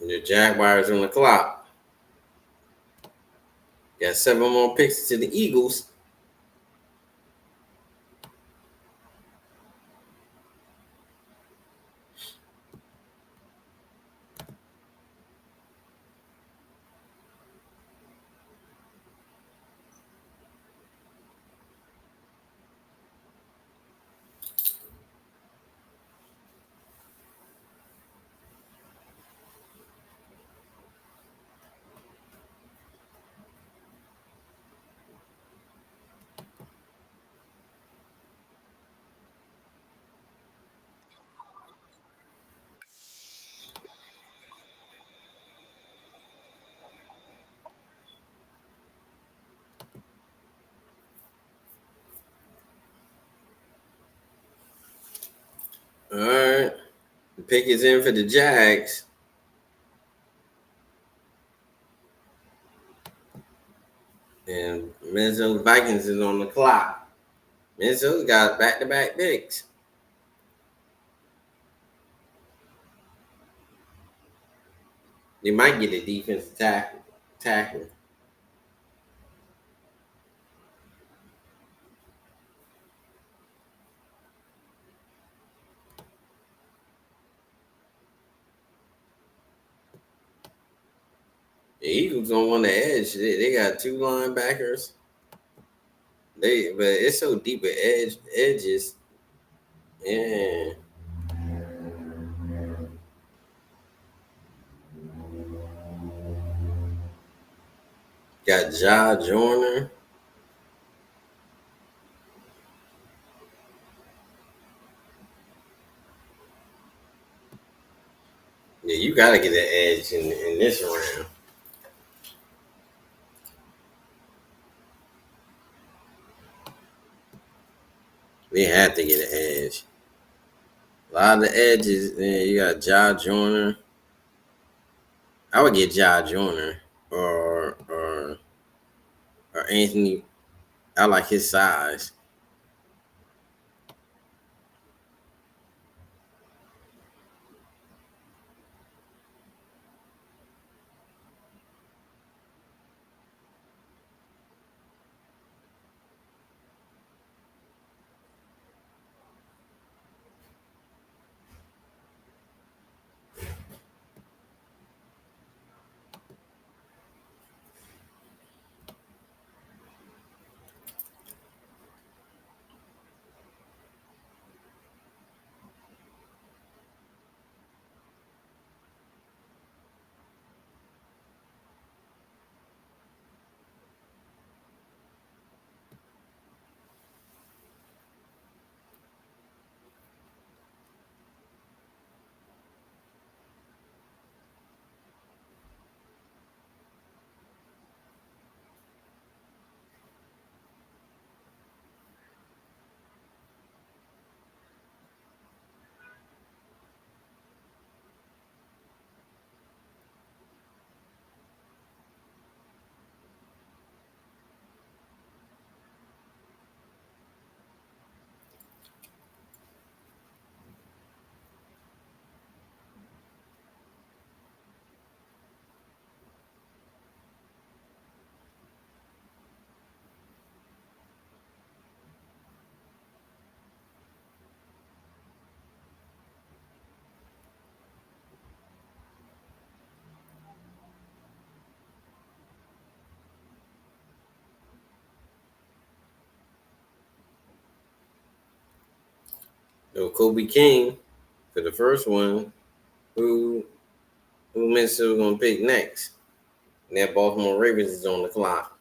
The Jaguars on the clock. Got 7 more picks to the Eagles. All right. The pick is in for the Jags. And Minnesota Vikings is on the clock. Minnesota got back-to-back picks. They might get a defensive tackle. The Eagles don't want the edge. They got 2 linebackers. But it's so deep with edges. Yeah. Got Ja Joyner. Yeah, you gotta get an edge in this round. We had to get an edge. A lot of the edges. Yeah, you got Ja Joyner. I would get Ja Joyner or Anthony. I like his size. No Kobe King for the first one. Who Minnesota gonna pick next? And that Baltimore Ravens is on the clock.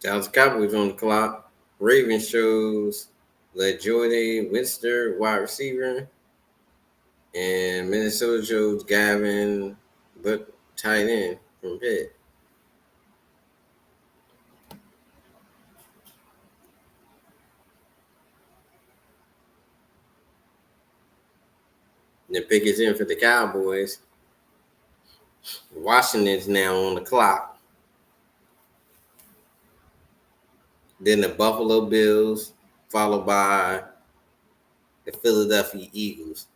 Dallas Cowboys on the clock. Ravens shows LaJoyde Winster, wide receiver. And Minnesota shows Gavin Book, tight end from Pitt. The pick is in for the Cowboys. Washington's now on the clock. Then the Buffalo Bills, followed by the Philadelphia Eagles.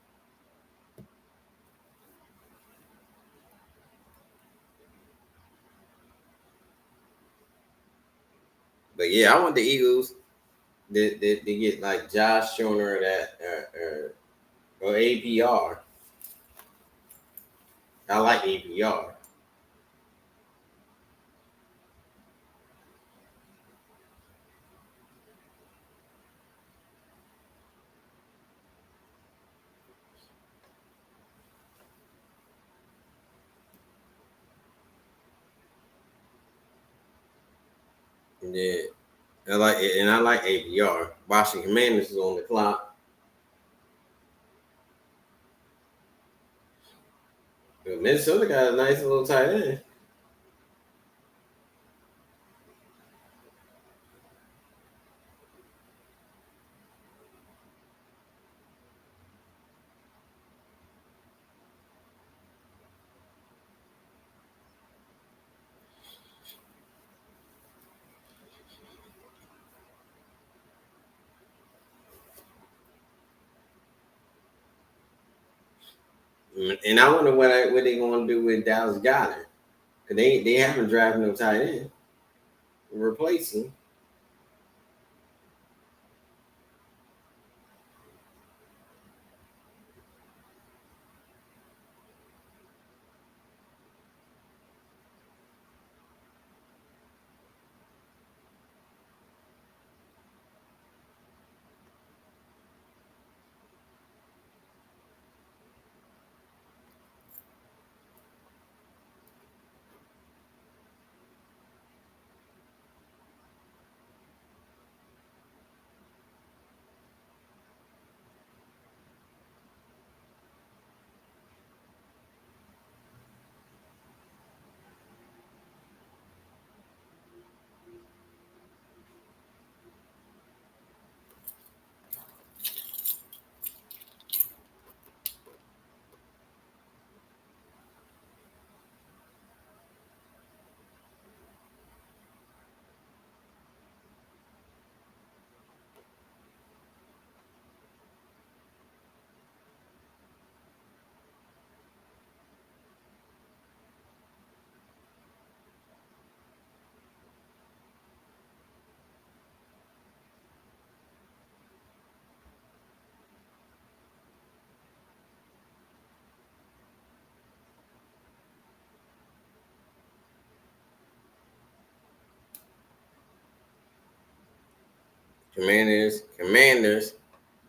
But yeah, I want the Eagles. They get like Josh Schoner that or APR. I like APR. Yeah, I like it, and I like APR. Washington Commanders is on the clock. But Minnesota got a nice little tight end. And I wonder what they going to do with Dallas Goddard. Cause they haven't drafted no tight end replacing.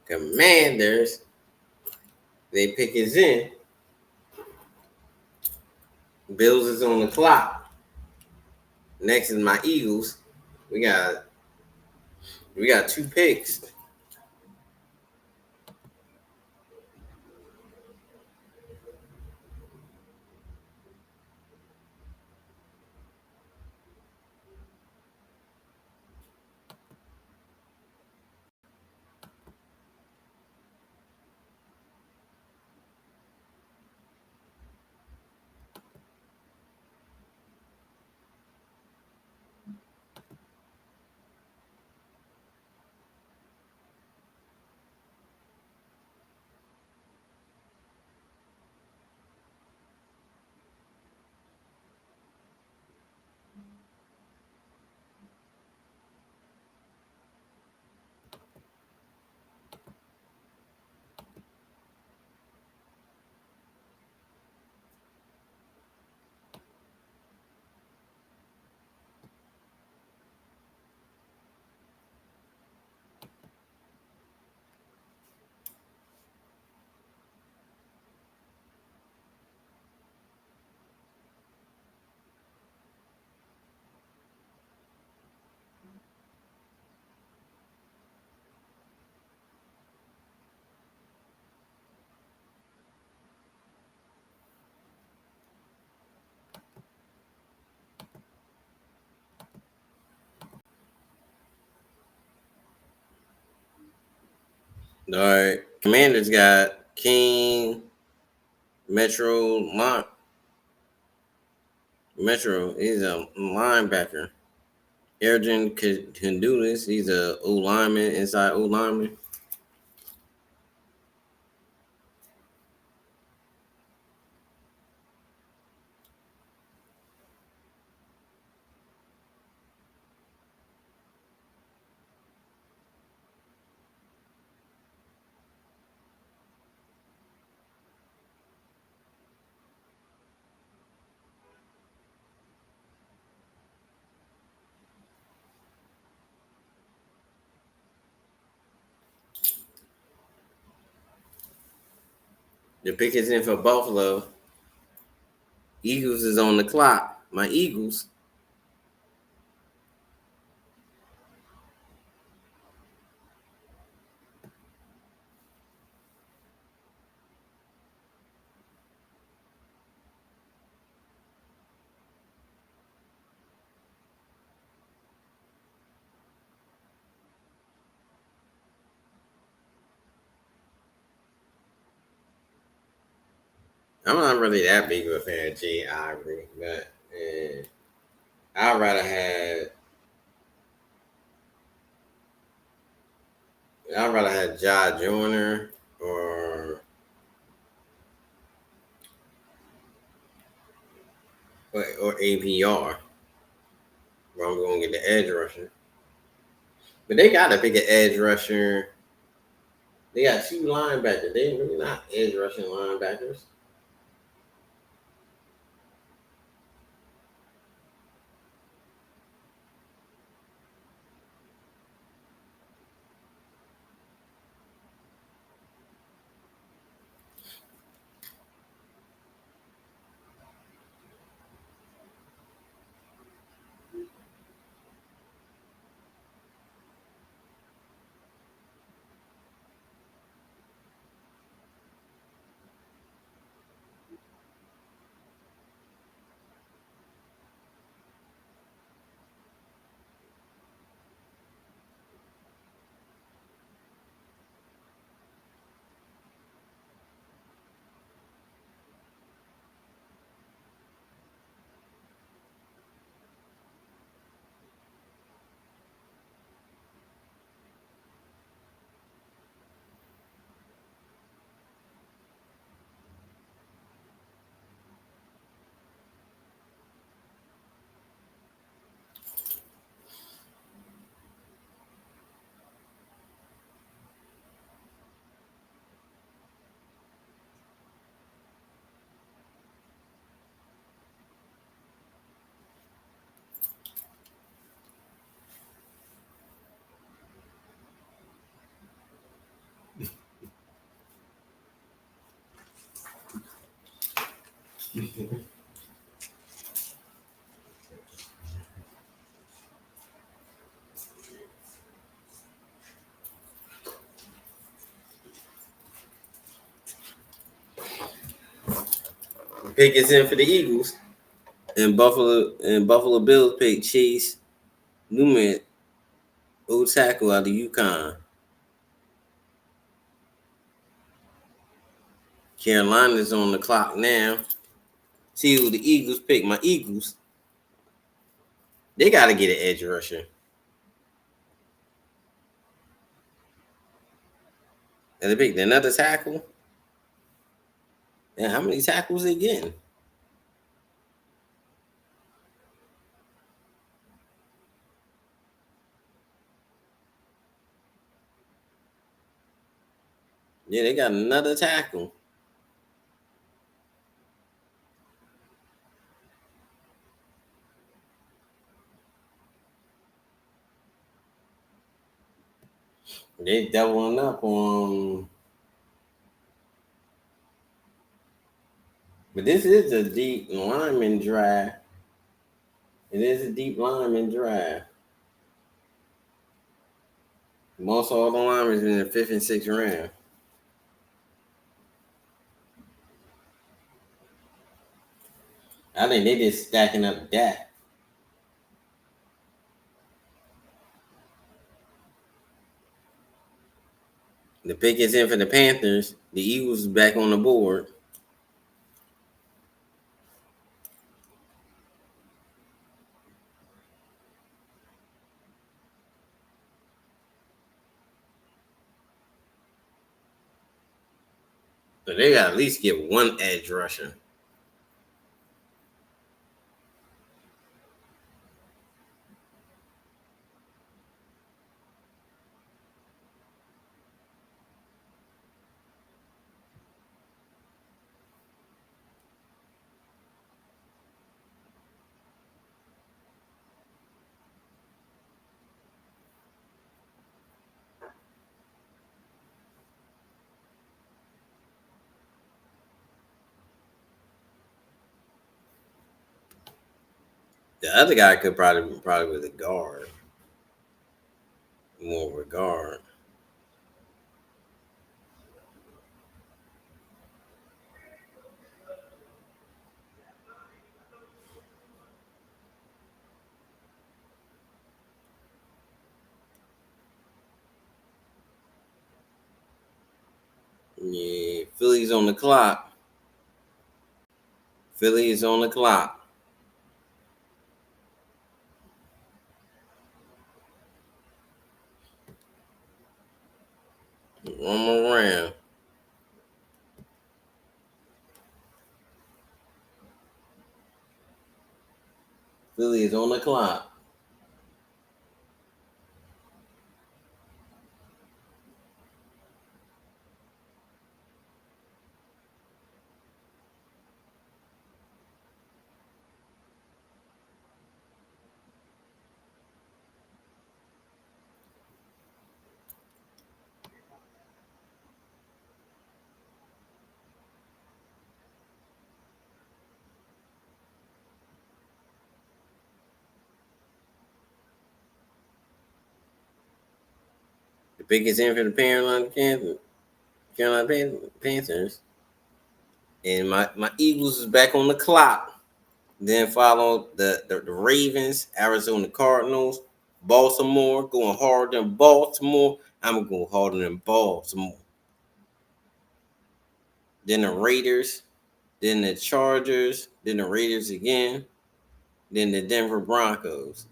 Commanders. They pick is in. Bills is on the clock. Next is my Eagles. We got we got two picks. All right. Commanders got King, Metro, Metro. He's a linebacker. Ergen can do this. He's a O lineman, inside O lineman. The pick is in for Buffalo. Eagles is on the clock. My Eagles. I'm not really that big of a fan of Jay Ivory, but I'd rather have Ja Joyner or APR. Where I'm going to get the edge rusher. But they got to pick an edge rusher. They got two linebackers. They really not edge rushing linebackers. Pick is in for the Eagles. And Buffalo Bills pick Chase Newman, old tackle out of UConn. Carolina's on the clock now. See who the Eagles pick. My Eagles. They got to get an edge rusher. And they picked another tackle. And how many tackles they getting? Yeah, they got another tackle. They doubling up on. But this is a deep lineman drive. It is a deep lineman drive. Most all the linemen in the fifth and sixth round. I think they just stacking up that. The pick is in for the Panthers. The Eagles is back on the board. So they got to at least get one edge rusher. The other guy could probably with a guard, more of a guard. Yeah, Philly's on the clock. Philly is on the clock. One more round. Philly is on the clock. The pick is in for the Carolina Panthers. And my Eagles is back on the clock. Then follow the Ravens, Arizona Cardinals, Baltimore, going harder than Baltimore. I'm going to go harder than Baltimore. Then the Raiders, then the Chargers, then the Raiders again, then the Denver Broncos.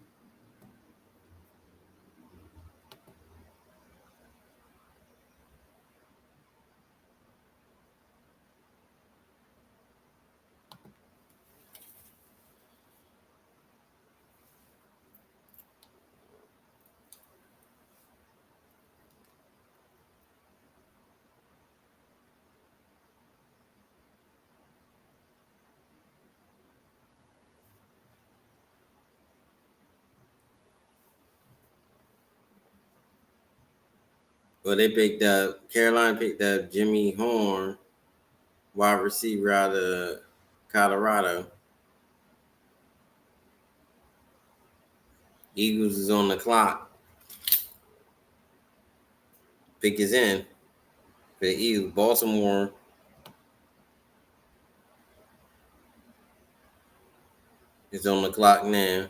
Well, Carolina picked up Jimmy Horn, wide receiver out of Colorado. Eagles is on the clock. Pick is in for the Eagles. Baltimore is on the clock now.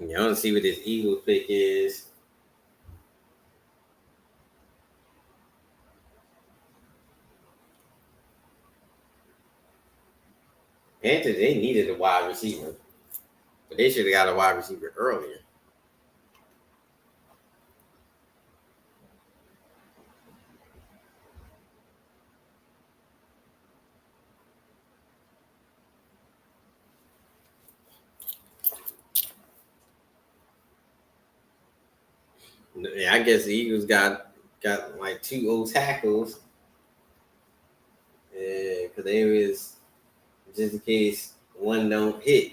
Yeah, I want to see what this Eagles pick is. Panthers, they needed a wide receiver, but they should have got a wide receiver earlier. Yeah, I guess the Eagles got like two old tackles. Yeah, because they was just in case one don't hit.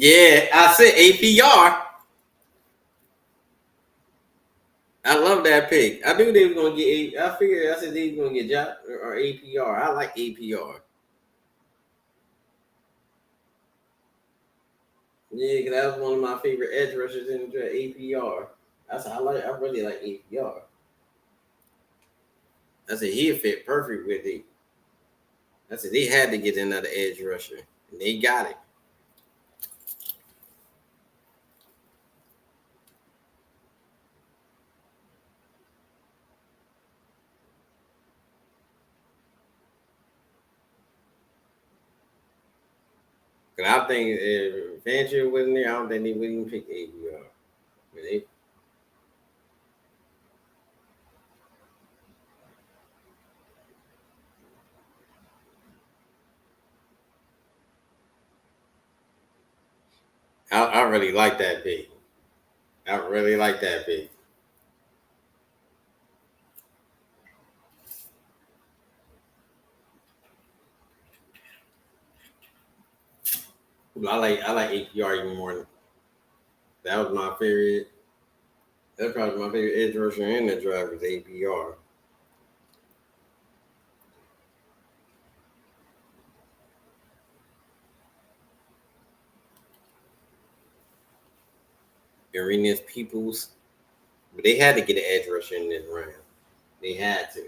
Yeah, I said APR. I love that pick. I knew they were gonna get. I figured. I said they were gonna get Josh or APR. I like APR. Yeah, because that was one of my favorite edge rushers in the draft. APR. I said I like. I really like APR. I said he'd fit perfect with it. I said they had to get another edge rusher, and they got it. Cause I think if Fancher wasn't there, I don't think they would even pick APR. But they, I really like that pick. I really like that pick. I like APR even more. That was my favorite. That's probably my favorite edge rusher in the draft was APR. Arenas Peoples, but they had to get an edge rusher in this round. They had to.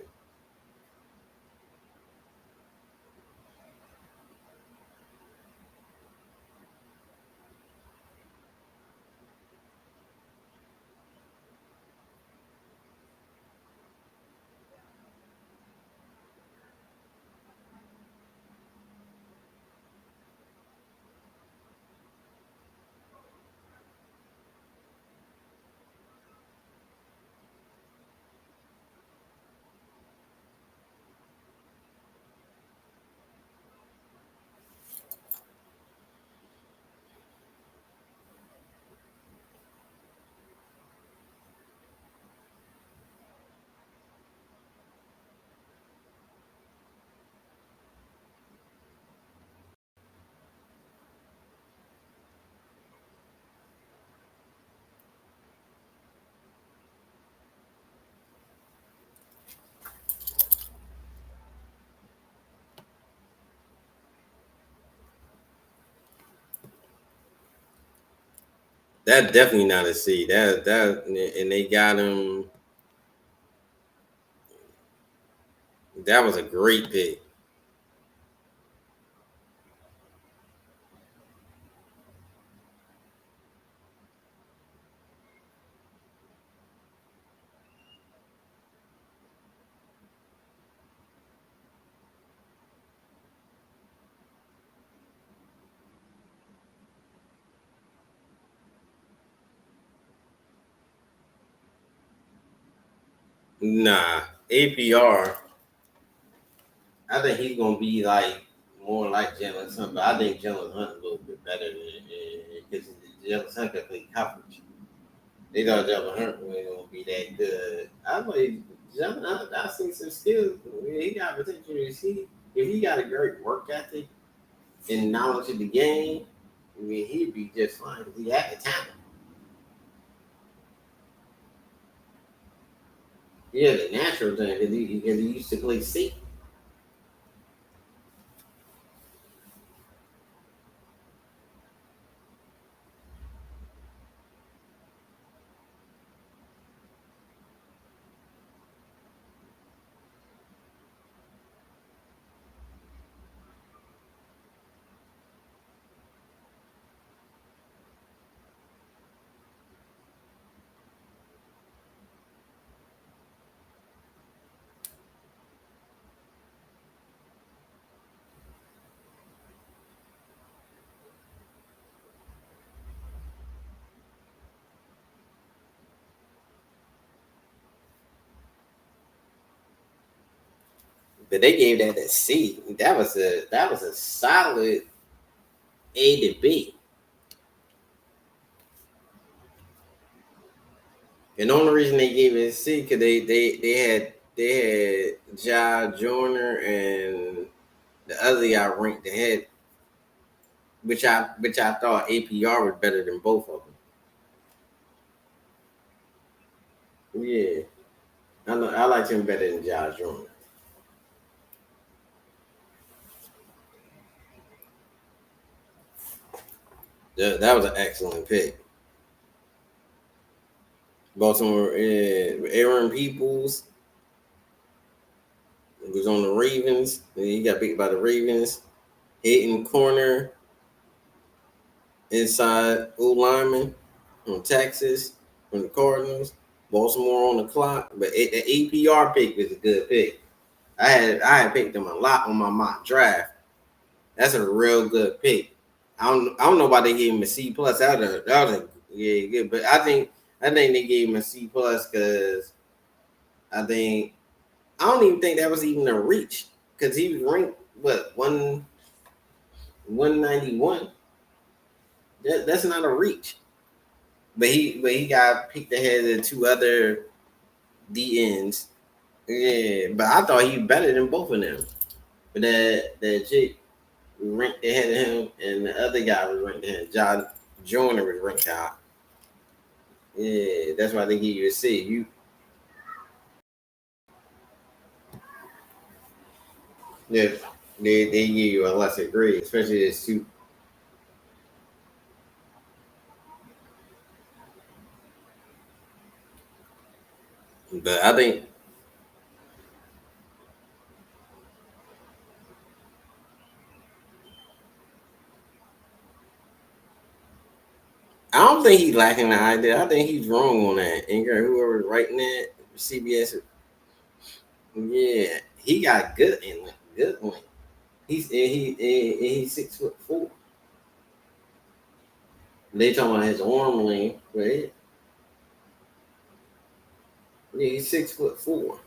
That definitely not a C. That and they got him. That was a great pick. Nah, APR. I think he's gonna be like more like Jalen Hunt, but I think Jalen Hunt a little bit better than because Jalen Hunt can play coverage. They thought Jalen Hunt wasn't gonna be that good. I like Jalen Hunt. I see some skills. I mean, he got potential to see if he got a great work ethic and knowledge of the game. I mean, he'd be just fine because he had the talent. Yeah, the natural thing because he used to play safety. But they gave that a C. That was a solid A to B. And the only reason they gave it a C because they had Ja Joyner and the other guy ranked ahead. which I thought APR was better than both of them. Yeah, I know I liked him better than Josh Joyner. That was an excellent pick. Baltimore, Aaron Peoples was on the Ravens. And he got picked by the Ravens. Hitting corner inside O lineman from Texas, from the Cardinals. Baltimore on the clock, but the APR pick was a good pick. I had picked him a lot on my mock draft. That's a real good pick. I don't know why they gave him a C plus. That was a yeah good, but I think they gave him a C plus because I don't even think that was even a reach because he was ranked what 191. That's not a reach. But he got picked ahead of two other DNs. Yeah, but I thought he was better than both of them. But that chick ranked ahead of him, and the other guy was ranked ahead. John Joyner was ranked out. Yeah, that's why they give you a C. Yeah, they give you a lesser grade, especially this two. But I don't think he's lacking the idea. I think he's wrong on that. Ingram, whoever's writing that, CBS. Yeah, he got good inlet, good one. He's 6'4". They talking about his arm length, right? Yeah, he's 6'4".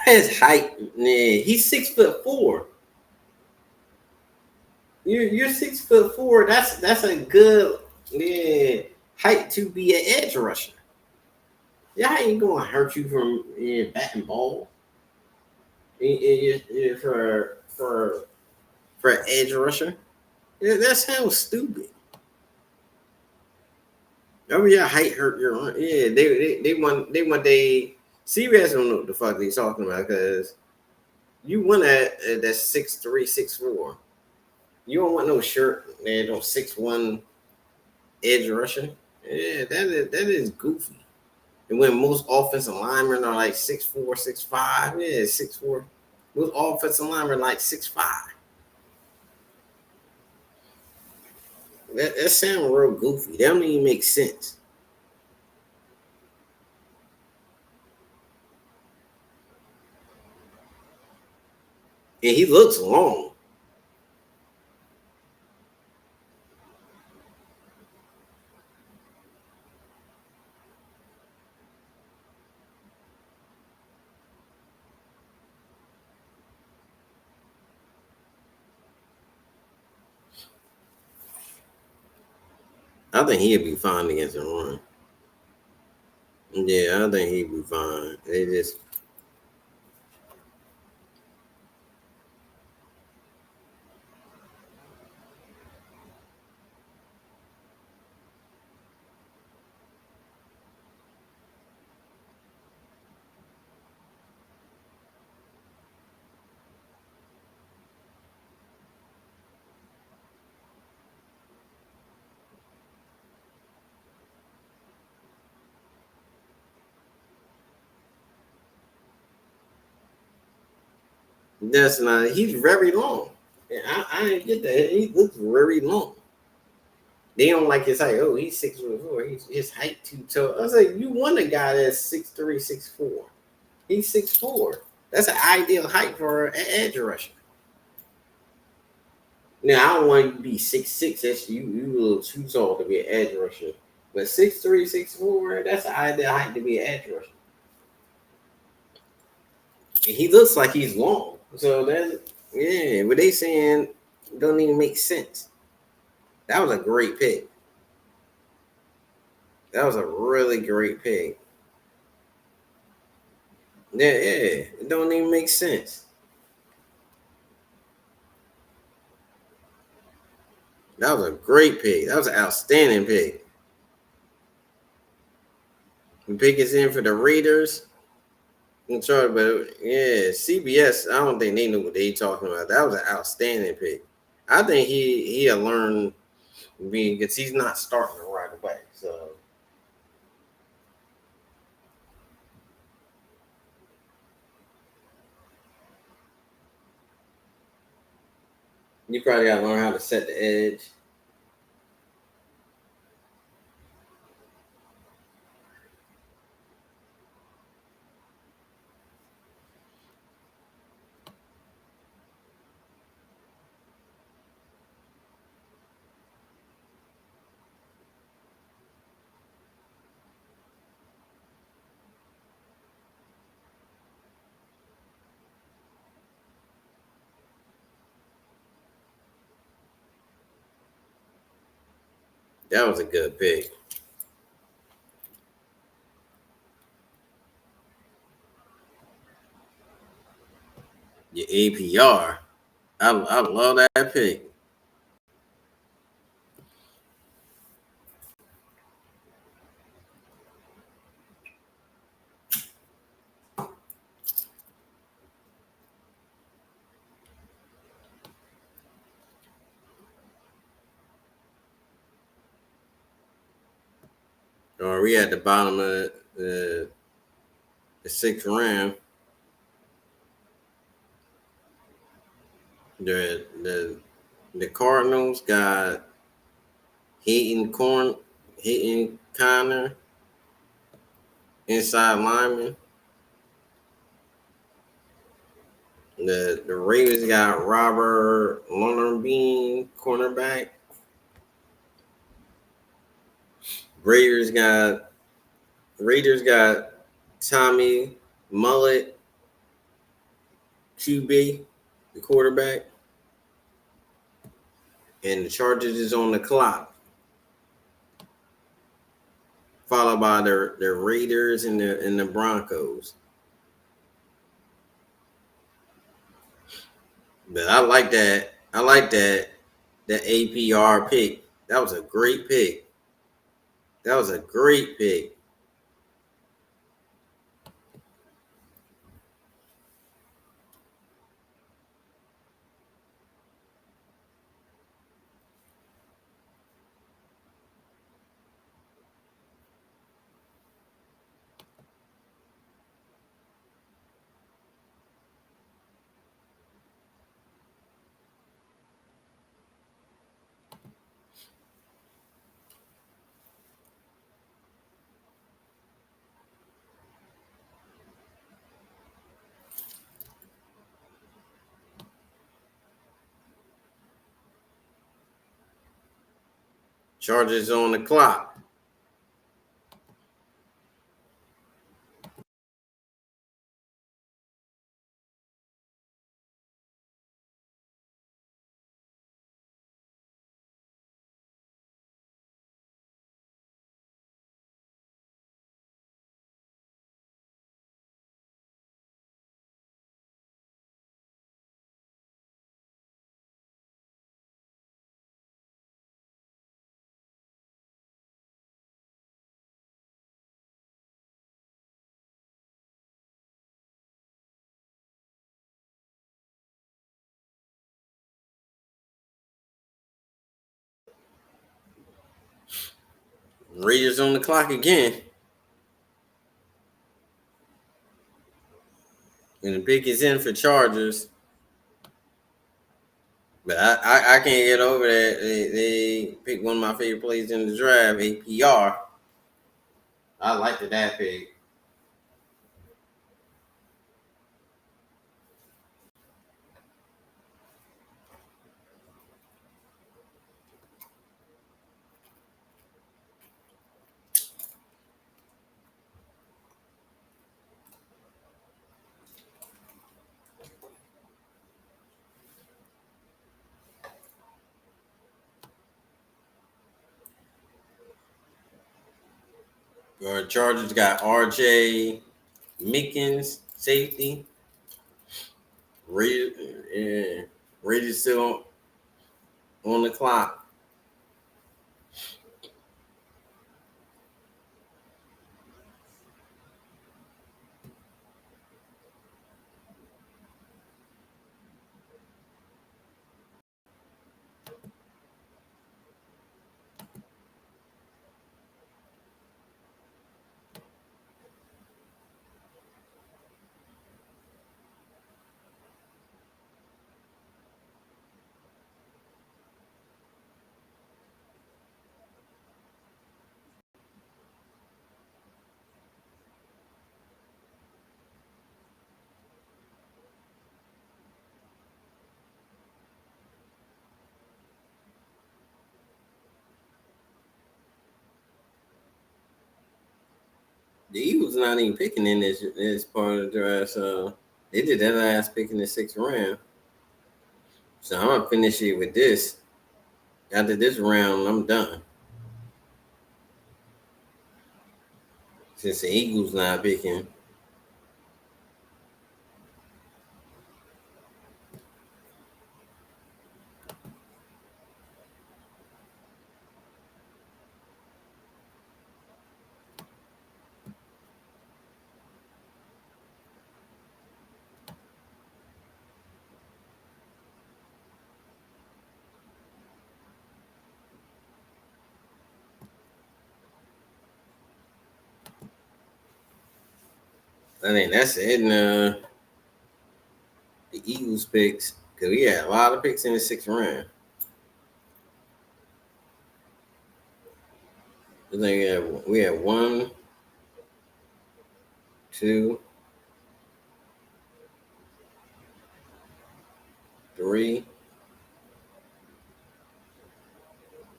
His height, yeah, he's 6'4". You're 6'4". That's a good yeah height to be an edge rusher. Yeah, ain't gonna hurt you from batting ball. For an edge rusher. Yeah, that sounds stupid. Oh yeah, height hurt your arm. Yeah, they want they CBS don't know what the fuck they talking about because you want that 6'3", 6'4". You don't want no shirt man, no 6'1" edge rusher. Yeah, that is goofy. And when most offensive linemen are like 6'4", 6'5", yeah, 6'4". Most offensive linemen are like 6'5". That sounds real goofy. That don't even make sense. And he looks long. I think he'd be fine against the run. Yeah, I think he'd be fine. They just that's not. He's very long. Yeah, I didn't get that. He looks very long. They don't like his height. Oh, he's 6'4". His height too tall. I was like, you want a guy that's 6'3", 6'4". He's 6'4". That's an ideal height for an edge rusher. Now I don't want you to be 6'6". That's you a little too tall to be an edge rusher. But 6'3", 6'4", that's an ideal height to be an edge rusher. He looks like he's long. So that yeah, what they saying don't even make sense. That was a great pick. That was a really great pick. Yeah, yeah. It don't even make sense. That was a great pick. That was an outstanding pick. The pick is in for the Raiders. I'm sorry, but yeah, CBS. I don't think they knew what they talking about. That was an outstanding pick. I think he'll learn being because he's not starting right away. So you probably got to learn how to set the edge. That was a good pick. Your APR. I love that pick. Or we at the bottom of the sixth round. The Cardinals got Hayden Corn, Hayden Connor, inside lineman. The Ravens got Robert Bean, cornerback. Raiders got Raiders got Tommy Mullet, QB, the quarterback, and the Chargers is on the clock, followed by the Raiders and the Broncos. But I like that. I like that APR pick. That was a great pick. That was a great pick. Chargers on the clock. Raiders on the clock again. And the pick is in for Chargers. But I can't get over that. They picked one of my favorite plays in the draft, APR. I liked that pick. Chargers got RJ Mickens, safety. Raiders still on the clock. The Eagles not even picking in this part of the draft, so they did that last pick in the 6th round. So I'm gonna finish it with this. After this round, I'm done. Since the Eagles not picking. I think that's it. And the Eagles picks, because we had a lot of picks in the 6th round. I think we had 1, 2, 3,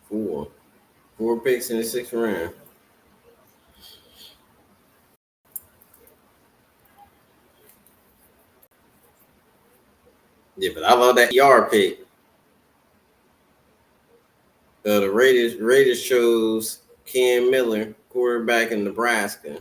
4. 4 picks in the 6th round. Yeah, but I love that yard pick. The Raiders chose Cam Miller, quarterback in Nebraska.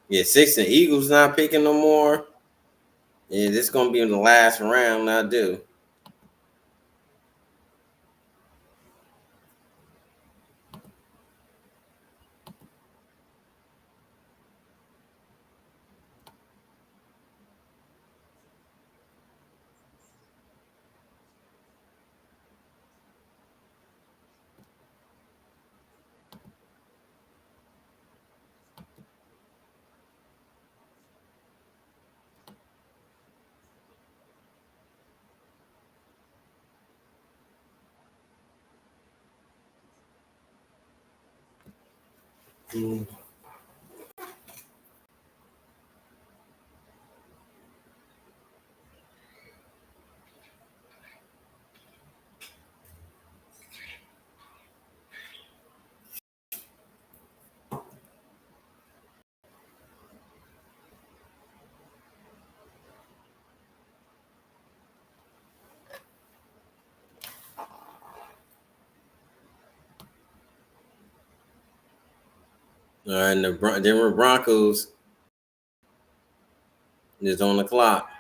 Yeah, 6 and Eagles not picking no more. Yeah, this is gonna be in the last round. I do. Mm. All right, and the Denver Broncos is on the clock.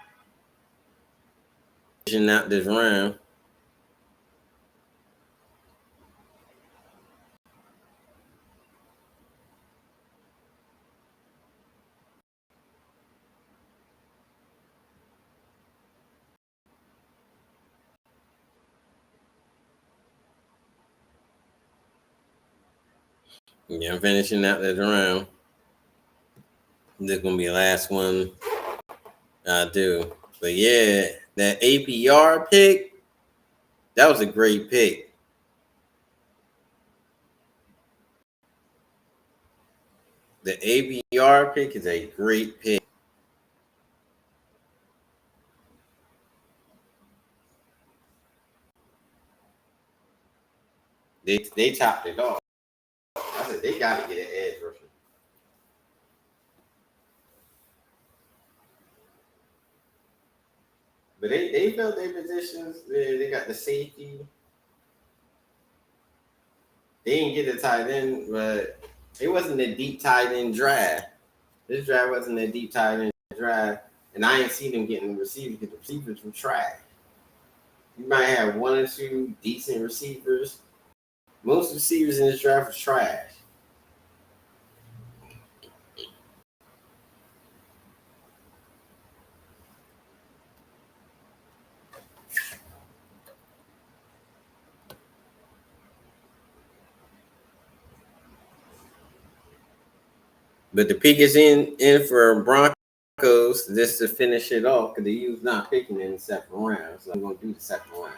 Finishing out this round. Yeah, I'm finishing out this round. This is gonna be the last one I do. But yeah, that APR pick, that was a great pick. The APR pick is a great pick. They topped it off. I said they gotta get an edge rusher. But they felt their positions. They got the safety. They didn't get the tight end, but it wasn't a deep tight end drive. This drive wasn't a deep tight end drive, and I ain't seen them getting the receivers because the receivers were trash. You might have one or two decent receivers. Most receivers in this draft was trash. But the pick is in for Broncos just to finish it off because the was not picking in the second round. So I'm gonna do the second round.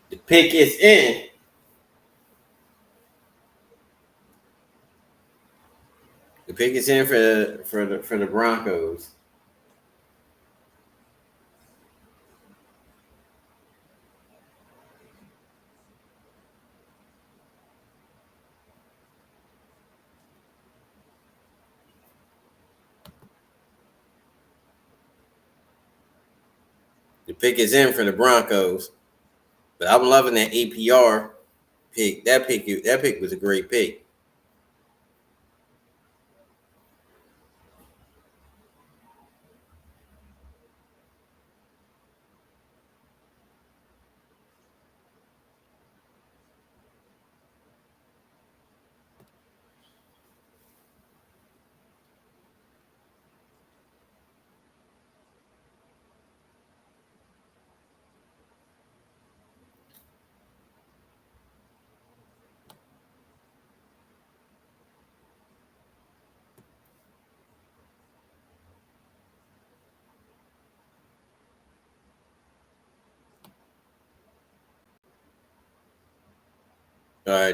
The pick is in. The pick is in for the Broncos. The pick is in for the Broncos. But I'm loving that APR pick. That pick was a great pick.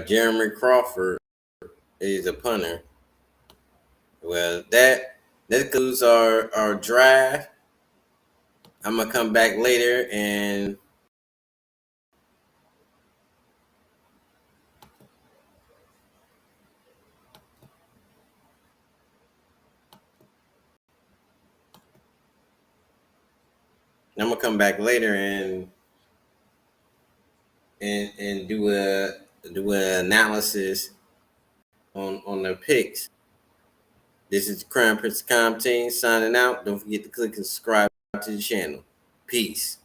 Jeremy Crawford is a punter. Well, that concludes our drive. I'm gonna come back later and and do an analysis on the picks. This is Crown Prince Team signing out. Don't forget to click and subscribe to the channel. Peace.